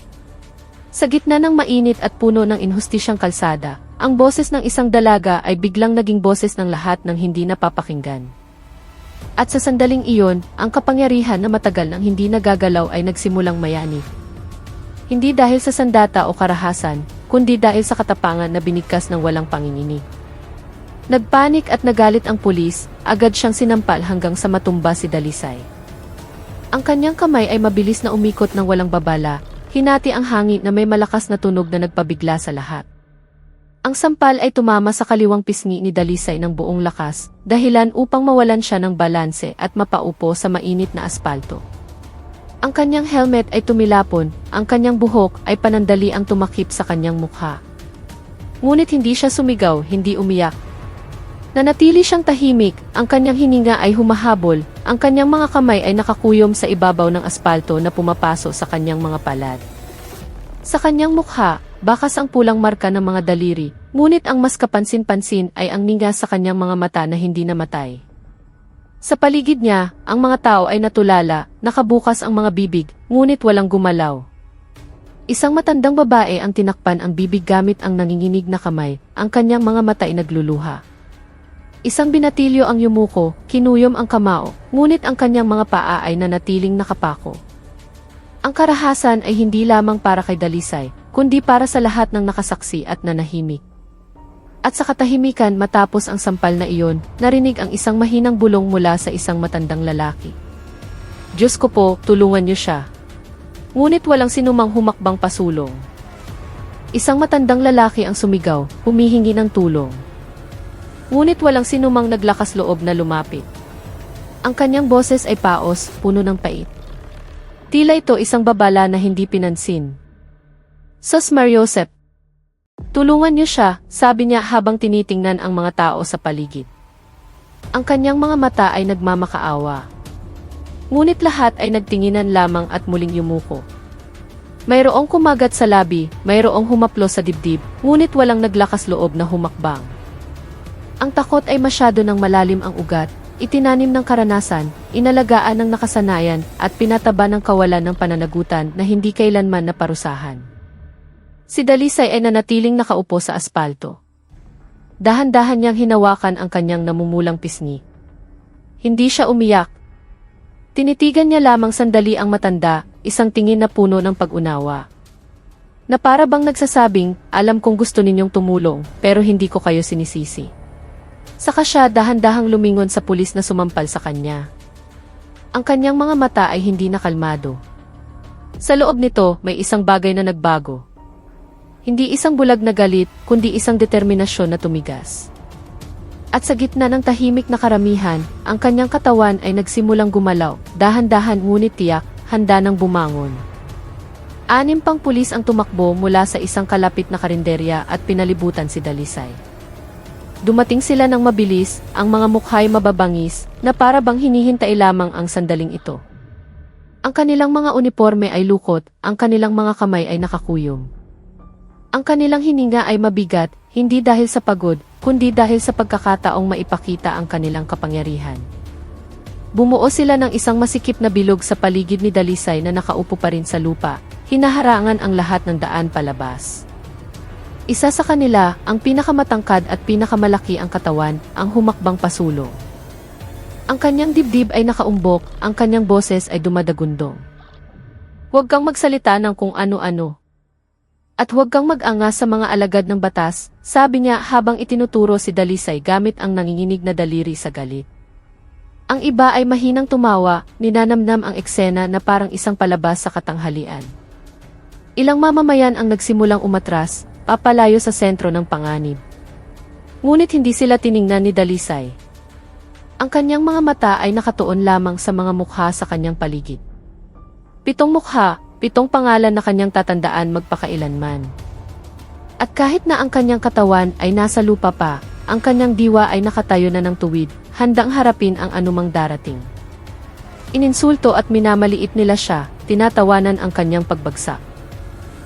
Sa gitna ng mainit at puno ng inhustisyang kalsada, ang boses ng isang dalaga ay biglang naging boses ng lahat ng hindi napapakinggan. At sa sandaling iyon, ang kapangyarihan na matagal nang hindi nagagalaw ay nagsimulang mayani. Hindi dahil sa sandata o karahasan, kundi dahil sa katapangan na binigkas ng walang panginginig. Nagpanik at nagalit ang pulis, agad siyang sinampal hanggang sa matumba si Dalisay. Ang kanyang kamay ay mabilis na umikot ng walang babala, hinati ang hangin na may malakas na tunog na nagpabigla sa lahat. Ang sampal ay tumama sa kaliwang pisngi ni Dalisay ng buong lakas, dahilan upang mawalan siya ng balanse at mapaupo sa mainit na aspalto. Ang kanyang helmet ay tumilapon, ang kanyang buhok ay panandali ang tumakip sa kanyang mukha. Ngunit hindi siya sumigaw, hindi umiyak. Nanatili siyang tahimik, ang kanyang hininga ay humahabol, ang kanyang mga kamay ay nakakuyom sa ibabaw ng aspalto na pumapaso sa kanyang mga palad. Sa kanyang mukha, bakas ang pulang marka ng mga daliri, ngunit ang mas kapansin-pansin ay ang ninga sa kanyang mga mata na hindi namatay. Sa paligid niya, ang mga tao ay natulala, nakabukas ang mga bibig, ngunit walang gumalaw. Isang matandang babae ang tinakpan ang bibig gamit ang nanginginig na kamay, ang kanyang mga mata ay nagluluha. Isang binatilyo ang yumuko, kinuyom ang kamao, ngunit ang kanyang mga paa ay nanatiling nakapako. Ang karahasan ay hindi lamang para kay Dalisay, kundi para sa lahat ng nakasaksi at nanahimik. At sa katahimikan matapos ang sampal na iyon, narinig ang isang mahinang bulong mula sa isang matandang lalaki. Diyos ko po, tulungan niyo siya. Ngunit walang sinumang humakbang pasulong. Isang matandang lalaki ang sumigaw, humihingi ng tulong. Ngunit walang sinumang naglakas loob na lumapit. Ang kanyang boses ay paos, puno ng pait. Tila ito isang babala na hindi pinansin. Sos Mariosep. Tulungan niyo siya, sabi niya habang tinitingnan ang mga tao sa paligid. Ang kanyang mga mata ay nagmamakaawa. Ngunit lahat ay nagtinginan lamang at muling yumuko. Mayroong kumagat sa labi, mayroong humaplo sa dibdib, ngunit walang naglakas loob na humakbang. Ang takot ay masyado ng malalim ang ugat, itinanim ng karanasan, inalagaan ng nakasanayan, at pinataba ng kawalan ng pananagutan na hindi kailanman naparusahan. Si Dalisay ay nanatiling nakaupo sa aspalto. Dahan-dahan niyang hinawakan ang kanyang namumulang pisngi. Hindi siya umiyak. Tinitigan niya lamang sandali ang matanda, isang tingin na puno ng pag-unawa. Na para bang nagsasabing, alam kong gusto ninyong tumulong, pero hindi ko kayo sinisisi. Saka siya dahan-dahang lumingon sa pulis na sumampal sa kanya. Ang kanyang mga mata ay hindi nakalmado. Sa loob nito, may isang bagay na nagbago. Hindi isang bulag na galit, kundi isang determinasyon na tumigas. At sa gitna ng tahimik na karamihan, ang kanyang katawan ay nagsimulang gumalaw, dahan-dahan ngunit tiyak, handa nang bumangon. 6 pang pulis ang tumakbo mula sa isang kalapit na karinderya at pinalibutan si Dalisay. Dumating sila ng mabilis, ang mga mukha'y mababangis, na para bang hinihintay lamang ang sandaling ito. Ang kanilang mga uniforme ay lukot, ang kanilang mga kamay ay nakakuyom. Ang kanilang hininga ay mabigat, hindi dahil sa pagod, kundi dahil sa pagkakataong maipakita ang kanilang kapangyarihan. Bumuo sila ng isang masikip na bilog sa paligid ni Dalisay na nakaupo pa rin sa lupa, hinaharangan ang lahat ng daan palabas. Isa sa kanila, ang pinakamatangkad at pinakamalaki ang katawan, ang humakbang pasulong. Ang kanyang dibdib ay nakaumbok, ang kanyang boses ay dumadagundong. Huwag kang magsalita ng kung ano-ano. At huwag kang mag-anga sa mga alagad ng batas, sabi niya habang itinuturo si Dalisay gamit ang nanginginig na daliri sa galit. Ang iba ay mahinang tumawa, ninanamnam ang eksena na parang isang palabas sa katanghalian. Ilang mamamayan ang nagsimulang umatras, papalayo sa sentro ng panganib. Ngunit hindi sila tiningnan ni Dalisay. Ang kanyang mga mata ay nakatuon lamang sa mga mukha sa kanyang paligid. 7 mukha, 7 pangalan na kanyang tatandaan magpakailanman. At kahit na ang kanyang katawan ay nasa lupa pa, ang kanyang diwa ay nakatayo na ng tuwid, handang harapin ang anumang darating. Ininsulto at minamaliit nila siya, tinatawanan ang kanyang pagbagsak.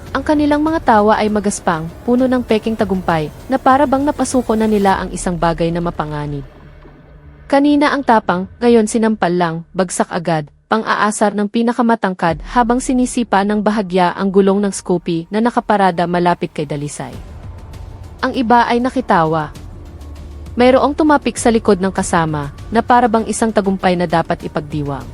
Ang kanilang mga tawa ay magaspang, puno ng peking tagumpay, na para bang napasuko na nila ang isang bagay na mapanganib. Kanina ang tapang, ngayon sinampal lang, bagsak agad, pang-aasar ng pinakamatangkad habang sinisipa ng bahagya ang gulong ng Scoopy na nakaparada malapit kay Dalisay. Ang iba ay nakitawa. Mayroong tumapik sa likod ng kasama, na para bang isang tagumpay na dapat ipagdiwang.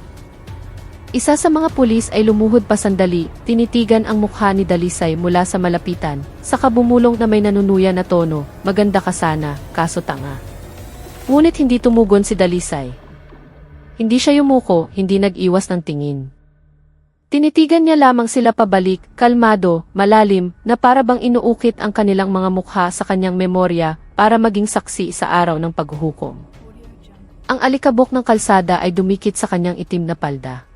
Isa sa mga pulis ay lumuhod pa sandali, tinitigan ang mukha ni Dalisay mula sa malapitan, saka bumulong na may nanunuya na tono, maganda ka sana, kaso tanga. Ngunit hindi tumugon si Dalisay. Hindi siya yumuko, hindi nag-iwas ng tingin. Tinitigan niya lamang sila pabalik, kalmado, malalim, na para bang inuukit ang kanilang mga mukha sa kanyang memorya para maging saksi sa araw ng paghuhukom. Ang alikabok ng kalsada ay dumikit sa kanyang itim na palda.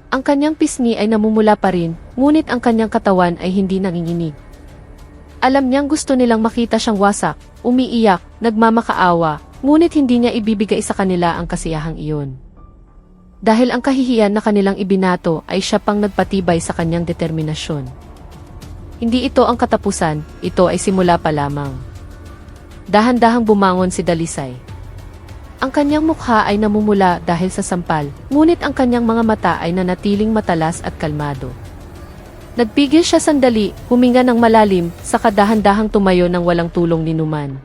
Ang kanyang pisngi ay namumula pa rin, ngunit ang kanyang katawan ay hindi nanginginig. Alam niyang gusto nilang makita siyang wasak, umiiyak, nagmamakaawa, ngunit hindi niya ibibigay sa kanila ang kasiyahang iyon. Dahil ang kahihiyan na kanilang ibinato ay siya pang nagpatibay sa kanyang determinasyon. Hindi ito ang katapusan, ito ay simula pa lamang. Dahan-dahang bumangon si Dalisay. Ang kanyang mukha ay namumula dahil sa sampal, ngunit ang kanyang mga mata ay nanatiling matalas at kalmado. Nagpigil siya sandali, huminga ng malalim, saka dahan-dahang tumayo ng walang tulong ni Numan.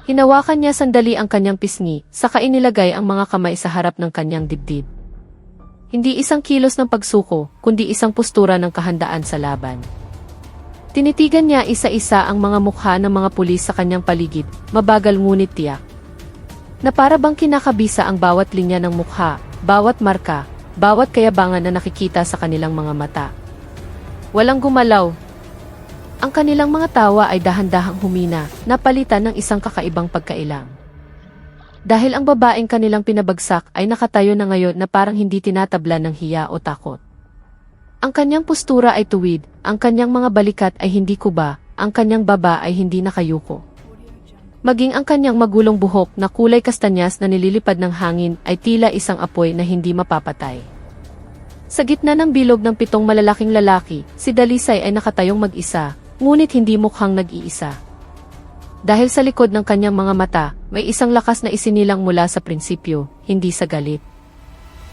Hinawakan niya sandali ang kanyang pisngi, saka inilagay ang mga kamay sa harap ng kanyang dibdib. Hindi isang kilos ng pagsuko, kundi isang postura ng kahandaan sa laban. Tinitigan niya isa-isa ang mga mukha ng mga pulis sa kanyang paligid, mabagal ngunit tiyak. Na para bang kinakabisa ang bawat linya ng mukha, bawat marka, bawat kayabangan na nakikita sa kanilang mga mata. Walang gumalaw. Ang kanilang mga tawa ay dahan-dahang humina, napalitan ng isang kakaibang pagkailang. Dahil ang babaeng kanilang pinabagsak ay nakatayo na ngayon na parang hindi tinatabla ng hiya o takot. Ang kanyang postura ay tuwid, ang kanyang mga balikat ay hindi kuba, ang kanyang baba ay hindi nakayuko. Maging ang kanyang magulong buhok na kulay kastanyas na nililipad ng hangin ay tila isang apoy na hindi mapapatay. Sa gitna ng bilog ng 7 malalaking lalaki, si Dalisay ay nakatayong mag-isa, ngunit hindi mukhang nag-iisa. Dahil sa likod ng kanyang mga mata, may isang lakas na isinilang mula sa prinsipyo, hindi sa galit.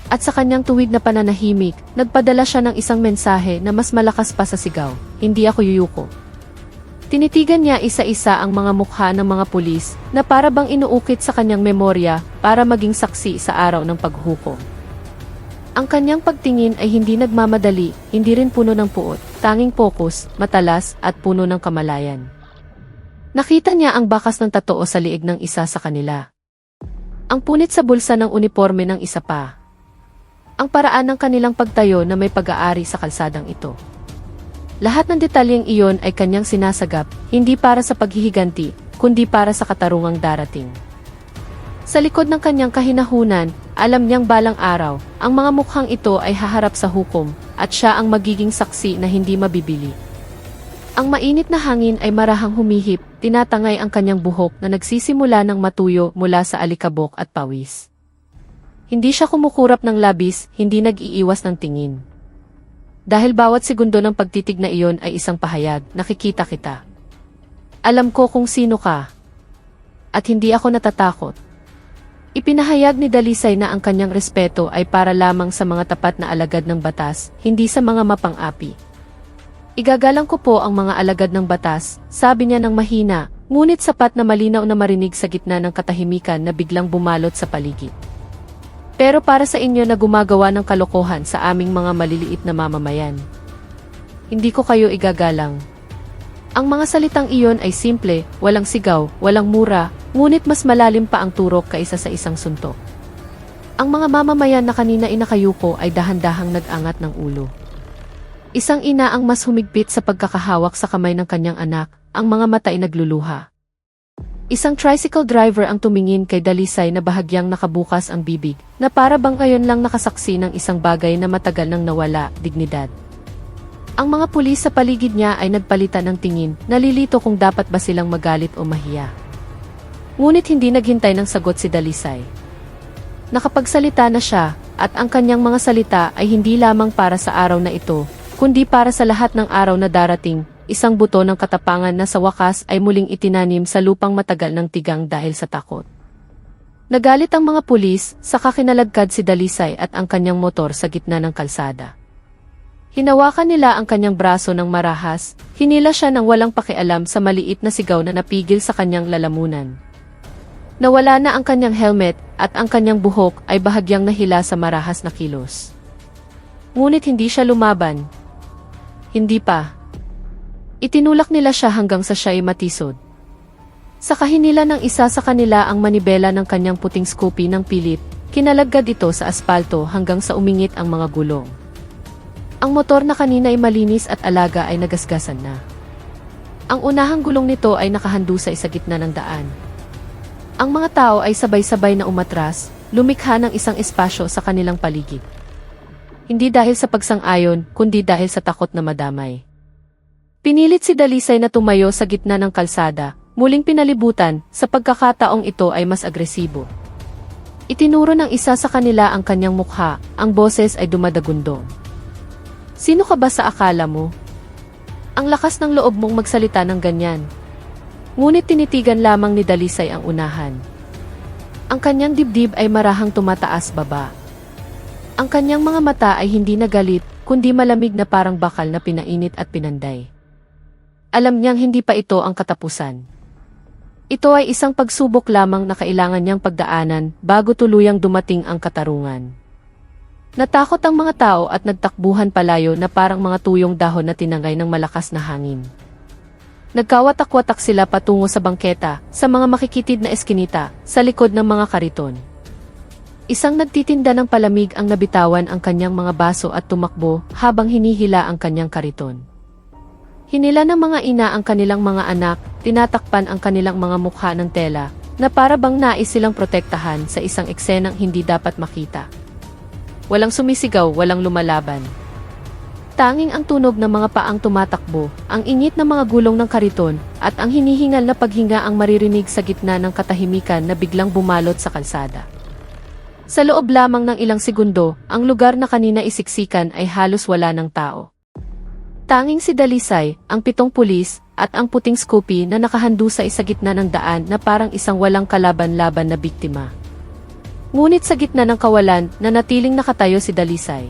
At sa kanyang tuwid na pananahimik, nagpadala siya ng isang mensahe na mas malakas pa sa sigaw, "Hindi ako yuyuko." Tinitigan niya isa-isa ang mga mukha ng mga pulis na para bang inuukit sa kanyang memorya para maging saksi sa araw ng paghukom. Ang kanyang pagtingin ay hindi nagmamadali, hindi rin puno ng puot, tanging pokus, matalas at puno ng kamalayan. Nakita niya ang bakas ng tatoo sa liig ng isa sa kanila. Ang punit sa bulsa ng uniforme ng isa pa. Ang paraan ng kanilang pagtayo na may pag-aari sa kalsadang ito. Lahat ng detalyeng iyon ay kanyang sinasagap, hindi para sa paghihiganti, kundi para sa katarungang darating. Sa likod ng kanyang kahinahunan, alam niyang balang araw, ang mga mukhang ito ay haharap sa hukom, at siya ang magiging saksi na hindi mabibili. Ang mainit na hangin ay marahang humihip, tinatangay ang kanyang buhok na nagsisimula ng matuyo mula sa alikabok at pawis. Hindi siya kumukurap ng labis, hindi nag-iiwas ng tingin. Dahil bawat segundo ng pagtitig na iyon ay isang pahayag, nakikita kita. Alam ko kung sino ka. At hindi ako natatakot. Ipinahayag ni Dalisay na ang kanyang respeto ay para lamang sa mga tapat na alagad ng batas, hindi sa mga mapang-api. Igagalang ko po ang mga alagad ng batas, sabi niya ng mahina, ngunit sapat na malinaw na marinig sa gitna ng katahimikan na biglang bumalot sa paligid. Pero para sa inyo na gumagawa ng kalokohan sa aming mga maliliit na mamamayan, hindi ko kayo igagalang. Ang mga salitang iyon ay simple, walang sigaw, walang mura, ngunit mas malalim pa ang turok kaysa sa isang suntok. Ang mga mamamayan na kanina inakayuko ay dahan-dahang nag-angat ng ulo. Isang ina ang mas humigpit sa pagkakahawak sa kamay ng kanyang anak, ang mga mata ay nagluluha. Isang tricycle driver ang tumingin kay Dalisay na bahagyang nakabukas ang bibig, na para bang ngayon lang nakasaksi ng isang bagay na matagal nang nawala, dignidad. Ang mga pulis sa paligid niya ay nagpalitan ng tingin, nalilito kung dapat ba silang magalit o mahiya. Ngunit hindi naghintay ng sagot si Dalisay. Nakapagsalita na siya, at ang kanyang mga salita ay hindi lamang para sa araw na ito, kundi para sa lahat ng araw na darating. Isang buto ng katapangan na sa wakas ay muling itinanim sa lupang matagal ng tigang dahil sa takot. Nagalit ang mga pulis, saka kinalagkad si Dalisay at ang kanyang motor sa gitna ng kalsada. Hinawakan nila ang kanyang braso ng marahas, hinila siya ng walang pakialam sa maliit na sigaw na napigil sa kanyang lalamunan. Nawala na ang kanyang helmet at ang kanyang buhok ay bahagyang nahila sa marahas na kilos. Ngunit hindi siya lumaban. Hindi pa. Itinulak nila siya hanggang sa siya ay matisod. Sa kahinila ng isa sa kanila ang manibela ng kanyang puting Scoopy ng pilit, kinalagad ito sa aspalto hanggang sa umingit ang mga gulong. Ang motor na kanina ay malinis at alaga ay nagasgasan na. Ang unahang gulong nito ay nakahandusay sa gitna ng daan. Ang mga tao ay sabay-sabay na umatras, lumikha ng isang espasyo sa kanilang paligid. Hindi dahil sa pagsang-ayon, kundi dahil sa takot na madamay. Pinilit si Dalisay na tumayo sa gitna ng kalsada, muling pinalibutan, sa pagkakataong ito ay mas agresibo. Itinuro ng isa sa kanila ang kanyang mukha, ang boses ay dumadagundong. Sino ka ba sa akala mo? Ang lakas ng loob mong magsalita ng ganyan. Ngunit tinitigan lamang ni Dalisay ang unahan. Ang kanyang dibdib ay marahang tumataas baba. Ang kanyang mga mata ay hindi na galit, kundi malamig na parang bakal na pinainit at pinanday. Alam niyang hindi pa ito ang katapusan. Ito ay isang pagsubok lamang na kailangan niyang pagdaanan bago tuluyang dumating ang katarungan. Natakot ang mga tao at nagtakbuhan palayo na parang mga tuyong dahon na tinangay ng malakas na hangin. Nagkawatak-watak sila patungo sa bangketa, sa mga makikitid na eskinita, sa likod ng mga kariton. Isang nagtitinda ng palamig ang nabitawan ang kanyang mga baso at tumakbo habang hinihila ang kanyang kariton. Hinila ng mga ina ang kanilang mga anak, tinatakpan ang kanilang mga mukha ng tela, na para bang nais silang protektahan sa isang eksenang hindi dapat makita. Walang sumisigaw, walang lumalaban. Tanging ang tunog ng mga paang tumatakbo, ang init ng mga gulong ng kariton, at ang hinihingal na paghinga ang maririnig sa gitna ng katahimikan na biglang bumalot sa kalsada. Sa loob lamang ng ilang segundo, ang lugar na kanina isiksikan ay halos wala ng tao. Tanging si Dalisay, ang 7 pulis, at ang puting Scoopy na nakahandusay sa gitna ng daan na parang isang walang kalaban-laban na biktima. Ngunit sa gitna ng kawalan, nanatiling nakatayo si Dalisay.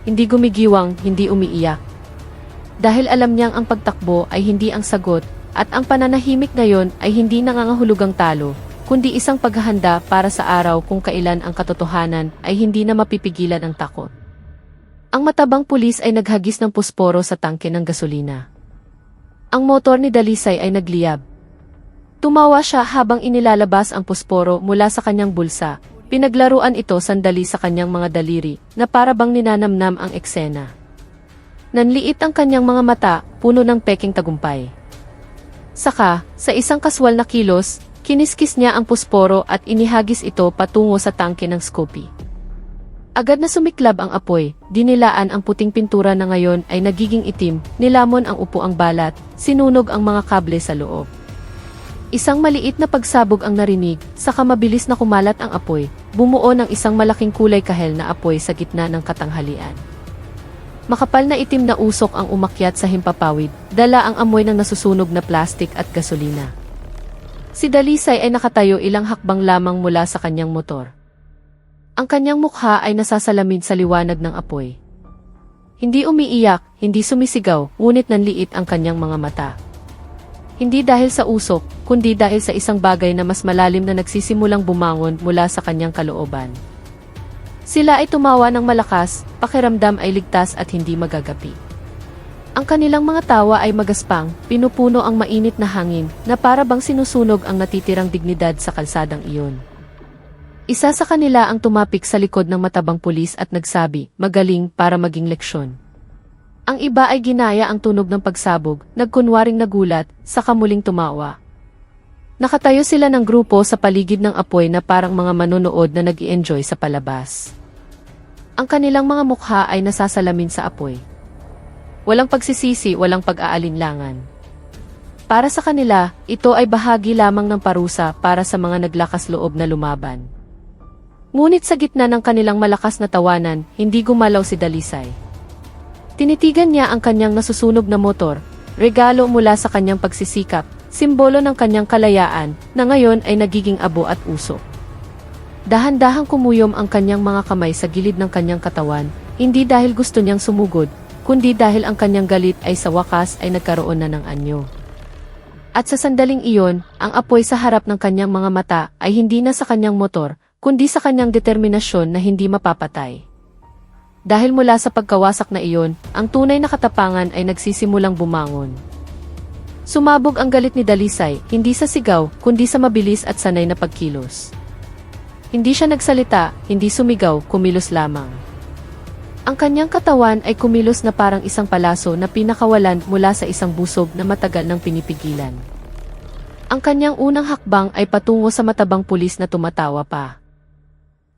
Hindi gumigiwang, hindi umiiyak. Dahil alam niyang ang pagtakbo ay hindi ang sagot, at ang pananahimik ngayon ay hindi nangangahulugang talo, kundi isang paghahanda para sa araw kung kailan ang katotohanan ay hindi na mapipigilan ang takot. Ang matabang pulis ay naghagis ng pusporo sa tangke ng gasolina. Ang motor ni Dalisay ay nagliyab. Tumawa siya habang inilalabas ang pusporo mula sa kanyang bulsa. Pinaglaruan ito sandali sa kanyang mga daliri na para bang ninanamnam ang eksena. Nanliit ang kanyang mga mata, puno ng peking tagumpay. Saka, sa isang kaswal na kilos, kiniskis niya ang pusporo at inihagis ito patungo sa tangke ng Scoopy. Agad na sumiklab ang apoy, dinilaan ang puting pintura na ngayon ay nagiging itim, nilamon ang upuang balat, sinunog ang mga kable sa loob. Isang maliit na pagsabog ang narinig, saka mabilis na kumalat ang apoy, bumuo ng isang malaking kulay kahel na apoy sa gitna ng katanghalian. Makapal na itim na usok ang umakyat sa himpapawid, dala ang amoy ng nasusunog na plastik at gasolina. Si Dalisay ay nakatayo ilang hakbang lamang mula sa kanyang motor. Ang kanyang mukha ay nasasalamin sa liwanag ng apoy. Hindi umiiyak, hindi sumisigaw, ngunit nanliit ang kanyang mga mata. Hindi dahil sa usok, kundi dahil sa isang bagay na mas malalim na nagsisimulang bumangon mula sa kanyang kalooban. Sila ay tumawa ng malakas, pakiramdam ay ligtas at hindi magagapi. Ang kanilang mga tawa ay magaspang, pinupuno ang mainit na hangin, na para bang sinusunog ang natitirang dignidad sa kalsadang iyon. Isa sa kanila ang tumapik sa likod ng matabang pulis at nagsabi, "Magaling para maging leksyon." Ang iba ay ginaya ang tunog ng pagsabog, nagkunwaring nagulat, saka muling tumawa. Nakatayo sila ng grupo sa paligid ng apoy na parang mga manonood na nag-i-enjoy sa palabas. Ang kanilang mga mukha ay nasasalamin sa apoy. Walang pagsisisi, walang pag-aalinlangan. Para sa kanila, ito ay bahagi lamang ng parusa para sa mga naglakas loob na lumaban. Ngunit sa gitna ng kanilang malakas na tawanan, hindi gumalaw si Dalisay. Tinitigan niya ang kanyang nasusunog na motor, regalo mula sa kanyang pagsisikap, simbolo ng kanyang kalayaan, na ngayon ay nagiging abo at usok. Dahan-dahang kumuyom ang kanyang mga kamay sa gilid ng kanyang katawan, hindi dahil gusto niyang sumugod, kundi dahil ang kanyang galit ay sa wakas ay nagkaroon na ng anyo. At sa sandaling iyon, ang apoy sa harap ng kanyang mga mata ay hindi na sa kanyang motor, kundi sa kanyang determinasyon na hindi mapapatay. Dahil mula sa pagkawasak na iyon, ang tunay na katapangan ay nagsisimulang bumangon. Sumabog ang galit ni Dalisay, hindi sa sigaw, kundi sa mabilis at sanay na pagkilos. Hindi siya nagsalita, hindi sumigaw, kumilos lamang. Ang kanyang katawan ay kumilos na parang isang palaso na pinakawalan mula sa isang busog na matagal nang pinipigilan. Ang kanyang unang hakbang ay patungo sa matabang pulis na tumatawa pa.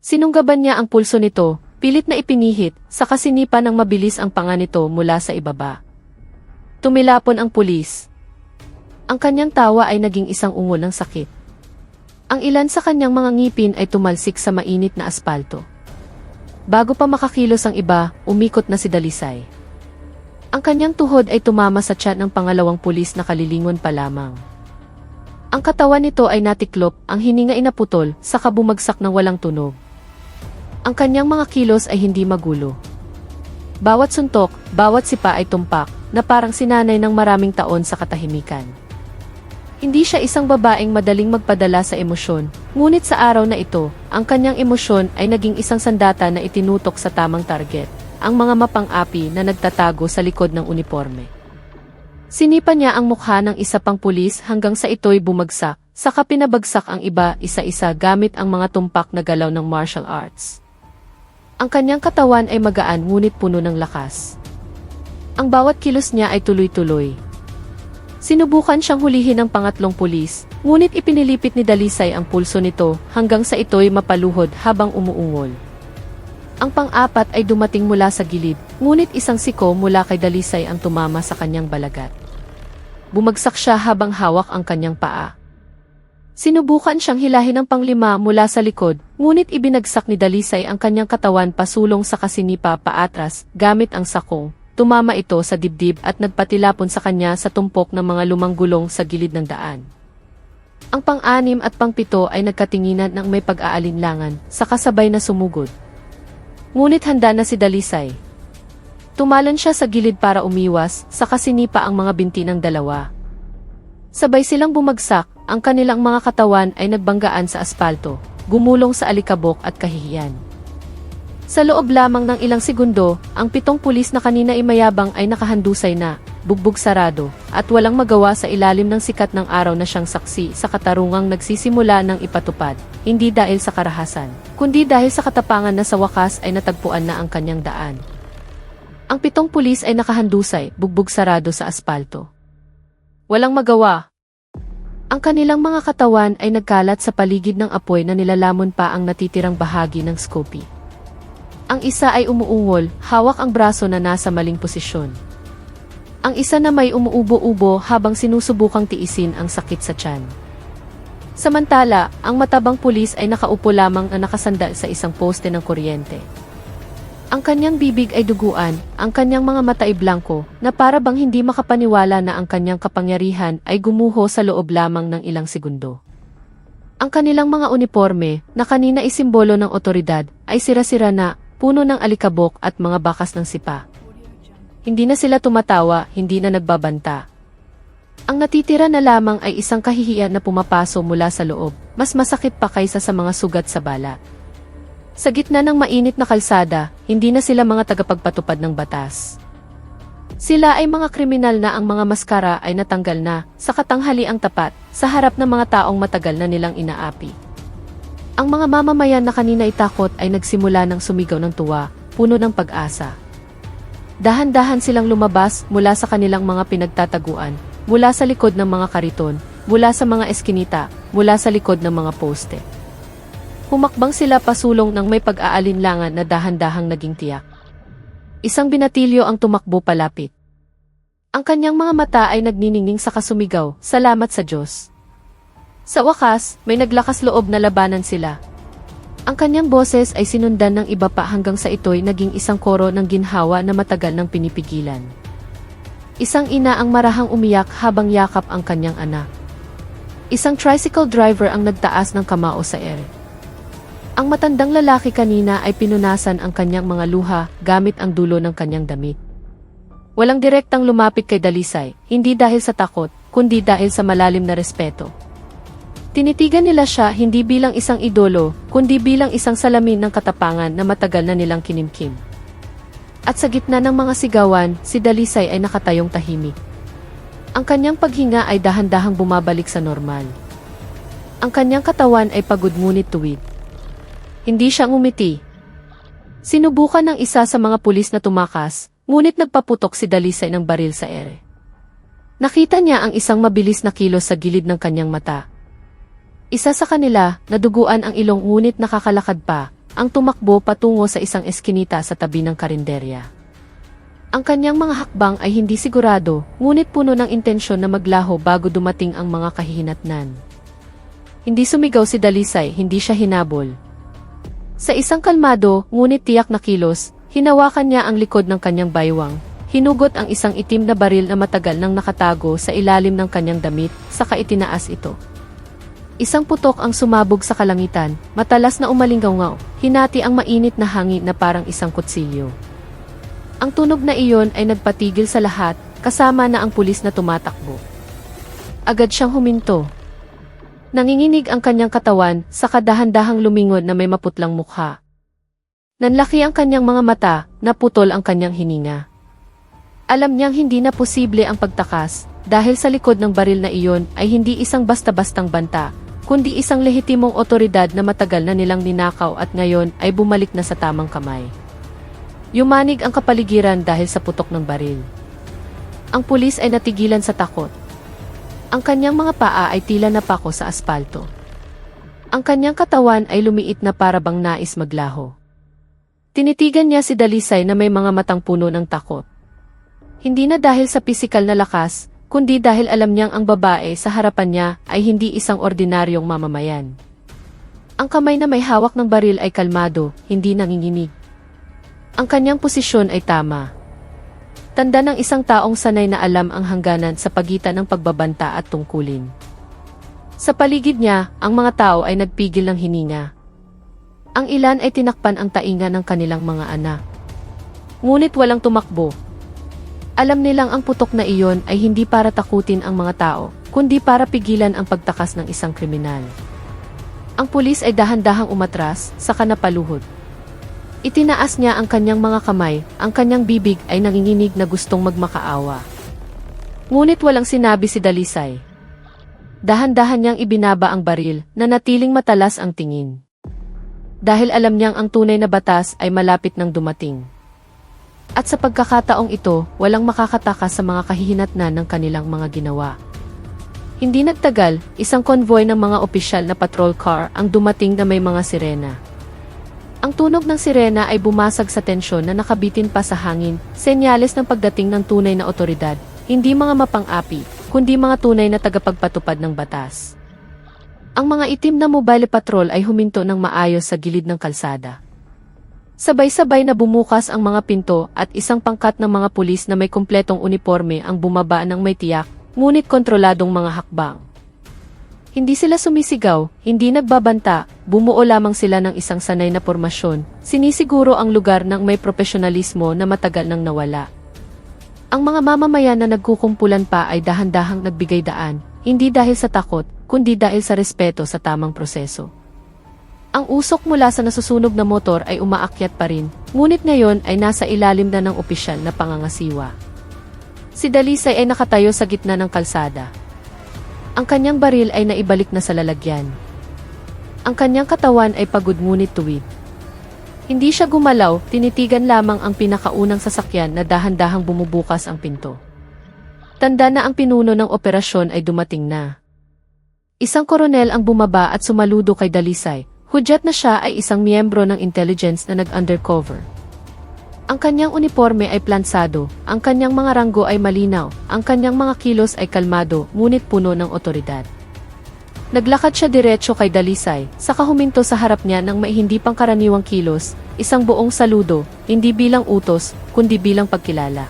Sinunggaban niya ang pulso nito, pilit na ipinihit, saka sinipa ng mabilis ang panga nito mula sa ibaba. Tumilapon ang pulis. Ang kanyang tawa ay naging isang ungol ng sakit. Ang ilan sa kanyang mga ngipin ay tumalsik sa mainit na aspalto. Bago pa makakilos ang iba, umikot na si Dalisay. Ang kanyang tuhod ay tumama sa tiyan ng pangalawang pulis na kalilingon pa lamang. Ang katawan nito ay natiklop, ang hininga ay naputol, saka bumagsak ng walang tunog. Ang kanyang mga kilos ay hindi magulo. Bawat suntok, bawat sipa ay tumpak, na parang sinanay ng maraming taon sa katahimikan. Hindi siya isang babaeng madaling magpadala sa emosyon, ngunit sa araw na ito, ang kanyang emosyon ay naging isang sandata na itinutok sa tamang target, ang mga mapang-api na nagtatago sa likod ng uniforme. Sinipa niya ang mukha ng isa pang pulis hanggang sa ito'y bumagsak, saka pinabagsak ang iba isa-isa gamit ang mga tumpak na galaw ng martial arts. Ang kanyang katawan ay magaan ngunit puno ng lakas. Ang bawat kilos niya ay tuloy-tuloy. Sinubukan siyang hulihin ng pangatlong pulis, ngunit ipinilipit ni Dalisay ang pulso nito hanggang sa ito'y mapaluhod habang umuungol. Ang pang-apat ay dumating mula sa gilid, ngunit isang siko mula kay Dalisay ang tumama sa kanyang balagat. Bumagsak siya habang hawak ang kanyang paa. Sinubukan siyang hilahin ng panglima mula sa likod, ngunit ibinagsak ni Dalisay ang kanyang katawan pasulong sa kasinipa paatras gamit ang sakong. Tumama ito sa dibdib at nagpatilapon sa kanya sa tumpok ng mga lumang gulong sa gilid ng daan. Ang pang-anim at pang-pito ay nagkatinginan ng may pag-aalinlangan, saka sabay na sumugod. Ngunit handa na si Dalisay. Tumalon siya sa gilid para umiwas, saka sinipa ang mga binti ng dalawa. Sabay silang bumagsak, ang kanilang mga katawan ay nagbanggaan sa aspalto, gumulong sa alikabok at kahihiyan. Sa loob lamang ng ilang segundo, ang 7 pulis na kanina ay mayabang ay nakahandusay na, bugbog sarado, at walang magawa sa ilalim ng sikat ng araw na siyang saksi sa katarungang nagsisimula ng ipatupad, hindi dahil sa karahasan, kundi dahil sa katapangan na sa wakas ay natagpuan na ang kanyang daan. Ang 7 pulis ay nakahandusay, bugbog sarado sa aspalto. Walang magawa. Ang kanilang mga katawan ay nagkalat sa paligid ng apoy na nilalamon pa ang natitirang bahagi ng Scoopy. Ang isa ay umuungol, hawak ang braso na nasa maling posisyon. Ang isa na may umuubo-ubo habang sinusubukang tiisin ang sakit sa tiyan. Samantala, ang matabang pulis ay nakaupo lamang na nakasandal sa isang poste ng kuryente. Ang kanyang bibig ay duguan, ang kanyang mga mata ay blanko, na para bang hindi makapaniwala na ang kanyang kapangyarihan ay gumuho sa loob lamang ng ilang segundo. Ang kanilang mga uniforme, na kanina ay simbolo ng otoridad, ay sira-sira na, puno ng alikabok at mga bakas ng sipa. Hindi na sila tumatawa, hindi na nagbabanta. Ang natitira na lamang ay isang kahihiyan na pumapaso mula sa loob, mas masakit pa kaysa sa mga sugat sa balat. Sa gitna ng mainit na kalsada, hindi na sila mga tagapagpatupad ng batas. Sila ay mga kriminal na ang mga maskara ay natanggal na, sa katanghaliang tapat, sa harap ng mga taong matagal na nilang inaapi. Ang mga mamamayan na kanina ay takot ay nagsimula ng sumigaw ng tuwa, puno ng pag-asa. Dahan-dahan silang lumabas mula sa kanilang mga pinagtataguan, mula sa likod ng mga kariton, mula sa mga eskinita, mula sa likod ng mga poste. Humakbang sila pasulong ng may pag-aalinlangan na dahan-dahang naging tiyak. Isang binatilyo ang tumakbo palapit. Ang kanyang mga mata ay nagniningning sa kasumigaw, "Salamat sa Diyos." Sa wakas, may naglakas loob na labanan sila. Ang kanyang boses ay sinundan ng iba pa hanggang sa ito'y naging isang koro ng ginhawa na matagal nang pinipigilan. Isang ina ang marahang umiyak habang yakap ang kanyang anak. Isang tricycle driver ang nagtaas ng kamao sa ere. Ang matandang lalaki kanina ay pinunasan ang kanyang mga luha gamit ang dulo ng kanyang damit. Walang direktang lumapit kay Dalisay, hindi dahil sa takot, kundi dahil sa malalim na respeto. Tinitigan nila siya hindi bilang isang idolo, kundi bilang isang salamin ng katapangan na matagal na nilang kinimkim. At sa gitna ng mga sigawan, si Dalisay ay nakatayong tahimik. Ang kanyang paghinga ay dahan-dahang bumabalik sa normal. Ang kanyang katawan ay pagod ngunit tuwid. Hindi siya ngumiti. Sinubukan ng isa sa mga pulis na tumakas, ngunit nagpaputok si Dalisay ng baril sa ere. Nakita niya ang isang mabilis na kilos sa gilid ng kanyang mata. Isa sa kanila, naduguan ang ilong ngunit nakakalakad pa, ang tumakbo patungo sa isang eskinita sa tabi ng karinderya. Ang kanyang mga hakbang ay hindi sigurado, ngunit puno ng intensyon na maglaho bago dumating ang mga kahihinatnan. Hindi sumigaw si Dalisay, hindi siya hinabol. Sa isang kalmado, ngunit tiyak na kilos, hinawakan niya ang likod ng kanyang baywang, hinugot ang isang itim na baril na matagal nang nakatago sa ilalim ng kanyang damit, saka itinaas ito. Isang putok ang sumabog sa kalangitan, matalas na umalingaw-ngaw, hinati ang mainit na hangin na parang isang kutsilyo. Ang tunog na iyon ay nagpatigil sa lahat, kasama na ang pulis na tumatakbo. Agad siyang huminto. Nanginginig ang kanyang katawan, sa kadahan-dahang lumingon na may maputlang mukha. Nanlaki ang kanyang mga mata, naputol ang kanyang hininga. Alam niyang hindi na posible ang pagtakas, dahil sa likod ng baril na iyon ay hindi isang basta-bastang banta, kundi isang lehitimong otoridad na matagal na nilang ninakaw at ngayon ay bumalik na sa tamang kamay. Yumanig ang kapaligiran dahil sa putok ng baril. Ang pulis ay natigilan sa takot. Ang kanyang mga paa ay tila napako sa aspalto. Ang kanyang katawan ay lumiit na para bang nais maglaho. Tinitigan niya si Dalisay na may mga matang puno ng takot. Hindi na dahil sa pisikal na lakas, kundi dahil alam niyang ang babae sa harapan niya ay hindi isang ordinaryong mamamayan. Ang kamay na may hawak ng baril ay kalmado, hindi nanginginig. Ang kanyang posisyon ay tama. Tanda ng isang taong sanay na alam ang hangganan sa pagitan ng pagbabanta at tungkulin. Sa paligid niya, ang mga tao ay nagpigil ng hininga. Ang ilan ay tinakpan ang tainga ng kanilang mga anak. Ngunit walang tumakbo. Alam nilang ang putok na iyon ay hindi para takutin ang mga tao, kundi para pigilan ang pagtakas ng isang kriminal. Ang pulis ay dahan-dahang umatras, saka napaluhod. Itinaas niya ang kanyang mga kamay, ang kanyang bibig ay nanginginig na gustong magmakaawa. Ngunit walang sinabi si Dalisay. Dahan-dahan niyang ibinaba ang baril, na natiling matalas ang tingin. Dahil alam niyang ang tunay na batas ay malapit nang dumating. At sa pagkakataong ito, walang makakatakas sa mga kahihinatnan ng kanilang mga ginawa. Hindi nagtagal, isang convoy ng mga opisyal na patrol car ang dumating na may mga sirena. Ang tunog ng sirena ay bumasag sa tensyon na nakabitin pa sa hangin, senyales ng pagdating ng tunay na otoridad, hindi mga mapang-api, kundi mga tunay na tagapagpatupad ng batas. Ang mga itim na mobile patrol ay huminto ng maayos sa gilid ng kalsada. Sabay-sabay na bumukas ang mga pinto at isang pangkat ng mga pulis na may kumpletong uniforme ang bumaba ng may tiyak, ngunit kontroladong mga hakbang. Hindi sila sumisigaw, hindi nagbabanta, bumuo lamang sila ng isang sanay na pormasyon, sinisiguro ang lugar ng may profesionalismo na matagal nang nawala. Ang mga mamamayan na nagkukumpulan pa ay dahan-dahang nagbigay daan, hindi dahil sa takot, kundi dahil sa respeto sa tamang proseso. Ang usok mula sa nasusunog na motor ay umaakyat pa rin, ngunit ngayon ay nasa ilalim na ng opisyal na pangangasiwa. Si Dalisay ay nakatayo sa gitna ng kalsada. Ang kanyang baril ay naibalik na sa lalagyan. Ang kanyang katawan ay pagod ngunit tuwid. Hindi siya gumalaw, tinitigan lamang ang pinakaunang sasakyan na dahan-dahang bumubukas ang pinto. Tanda na ang pinuno ng operasyon ay dumating na. Isang koronel ang bumaba at sumaludo kay Dalisay, hudyat na siya ay isang miyembro ng intelligence na nag-undercover. Ang kanyang uniforme ay plansado, ang kanyang mga ranggo ay malinaw, ang kanyang mga kilos ay kalmado, ngunit puno ng otoridad. Naglakad siya diretso kay Dalisay, saka huminto sa harap niya ng may hindi pangkaraniwang kilos, isang buong saludo, hindi bilang utos, kundi bilang pagkilala.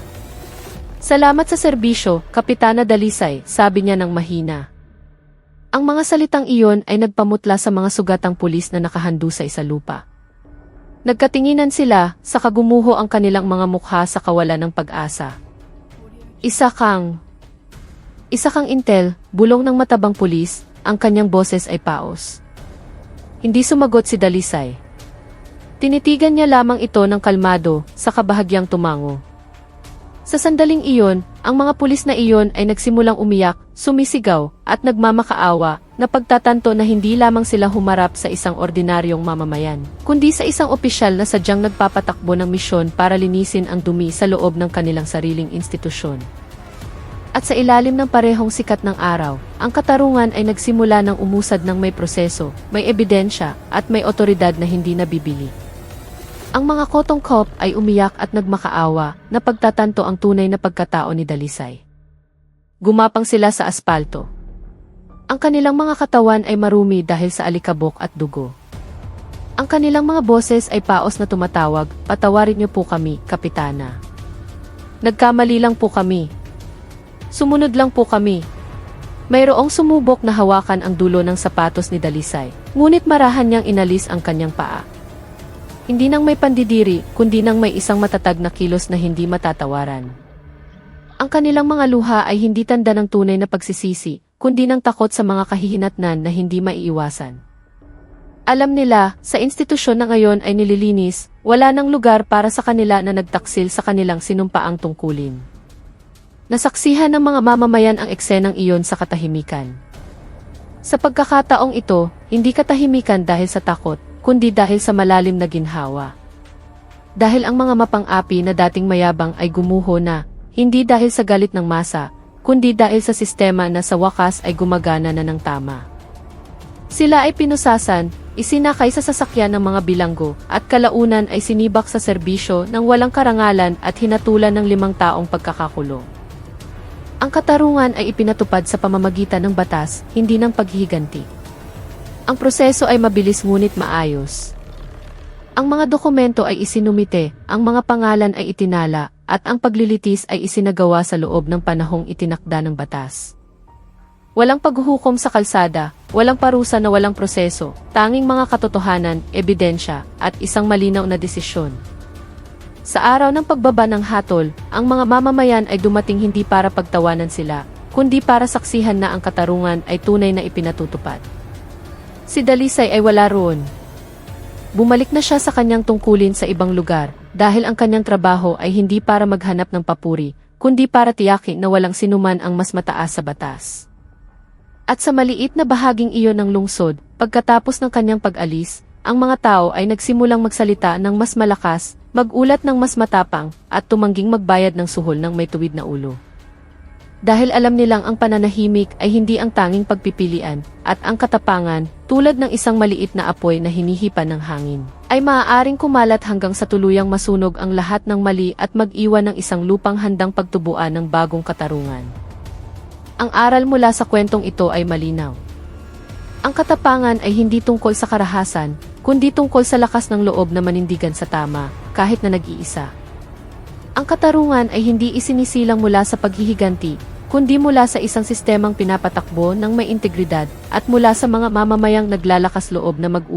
Salamat sa serbisyo, Kapitana Dalisay, sabi niya ng mahina. Ang mga salitang iyon ay nagpamutla sa mga sugatang pulis na nakahandusay sa lupa. Nagkatinginan sila, saka gumuho ang kanilang mga mukha sa kawalan ng pag-asa. Isa kang intel, bulong ng matabang pulis, ang kanyang boses ay paos. Hindi sumagot si Dalisay. Tinitigan niya lamang ito ng kalmado, saka bahagyang tumango. Sa sandaling iyon, ang mga pulis na iyon ay nagsimulang umiyak, sumisigaw, at nagmamakaawa, na pagtatanto na hindi lamang sila humarap sa isang ordinaryong mamamayan, kundi sa isang opisyal na sadyang nagpapatakbo ng misyon para linisin ang dumi sa loob ng kanilang sariling institusyon. At sa ilalim ng parehong sikat ng araw, ang katarungan ay nagsimula ng umusad ng may proseso, may ebidensya, at may otoridad na hindi nabibili. Ang mga kotong cop ay umiyak at nagmakaawa na pagtatanto ang tunay na pagkatao ni Dalisay. Gumapang sila sa aspalto. Ang kanilang mga katawan ay marumi dahil sa alikabok at dugo. Ang kanilang mga boses ay paos na tumatawag, "Patawarin niyo po kami, Kapitana. Nagkamali lang po kami. Sumunod lang po kami." Mayroong sumubok na hawakan ang dulo ng sapatos ni Dalisay, ngunit marahan niyang inalis ang kanyang paa. Hindi nang may pandidiri, kundi nang may isang matatag na kilos na hindi matatawaran. Ang kanilang mga luha ay hindi tanda ng tunay na pagsisisi, kundi ng takot sa mga kahihinatnan na hindi maiiwasan. Alam nila, sa institusyon na ngayon ay nililinis, wala nang lugar para sa kanila na nagtaksil sa kanilang sinumpaang tungkulin. Nasaksihan ng mga mamamayan ang eksenang iyon sa katahimikan. Sa pagkakataong ito, hindi katahimikan dahil sa takot, kundi dahil sa malalim na ginhawa. Dahil ang mga mapang-api na dating mayabang ay gumuho na, hindi dahil sa galit ng masa, kundi dahil sa sistema na sa wakas ay gumagana na ng tama. Sila ay pinusasan, isinakay sa sasakyan ng mga bilanggo, at kalaunan ay sinibak sa serbisyo ng walang karangalan at hinatulan ng 5 taong pagkakakulong. Ang katarungan ay ipinatupad sa pamamagitan ng batas, hindi ng paghihiganti. Ang proseso ay mabilis ngunit maayos. Ang mga dokumento ay isinumite, ang mga pangalan ay itinala, at ang paglilitis ay isinagawa sa loob ng panahong itinakda ng batas. Walang paghuhukom sa kalsada, walang parusa na walang proseso, tanging mga katotohanan, ebidensya, at isang malinaw na desisyon. Sa araw ng pagbaba ng hatol, ang mga mamamayan ay dumating hindi para pagtawanan sila, kundi para saksihan na ang katarungan ay tunay na ipinatutupad. Si Dalisay ay wala roon. Bumalik na siya sa kanyang tungkulin sa ibang lugar, dahil ang kanyang trabaho ay hindi para maghanap ng papuri, kundi para tiyakin na walang sinuman ang mas mataas sa batas. At sa maliit na bahaging iyon ng lungsod, pagkatapos ng kanyang pag-alis, ang mga tao ay nagsimulang magsalita ng mas malakas, magulat ng mas matapang, at tumangging magbayad ng suhol ng may tuwid na ulo. Dahil alam nilang ang pananahimik ay hindi ang tanging pagpipilian, at ang katapangan, tulad ng isang maliit na apoy na hinihipan ng hangin, ay maaaring kumalat hanggang sa tuluyang masunog ang lahat ng mali at mag-iwan ng isang lupang handang pagtubuan ng bagong katarungan. Ang aral mula sa kwentong ito ay malinaw. Ang katapangan ay hindi tungkol sa karahasan, kundi tungkol sa lakas ng loob na manindigan sa tama, kahit na nag-iisa. Ang katarungan ay hindi isinisilang mula sa paghihiganti, kundi mula sa isang sistemang pinapatakbo ng may integridad, at mula sa mga mamamayang naglalakas loob na mag-ulat.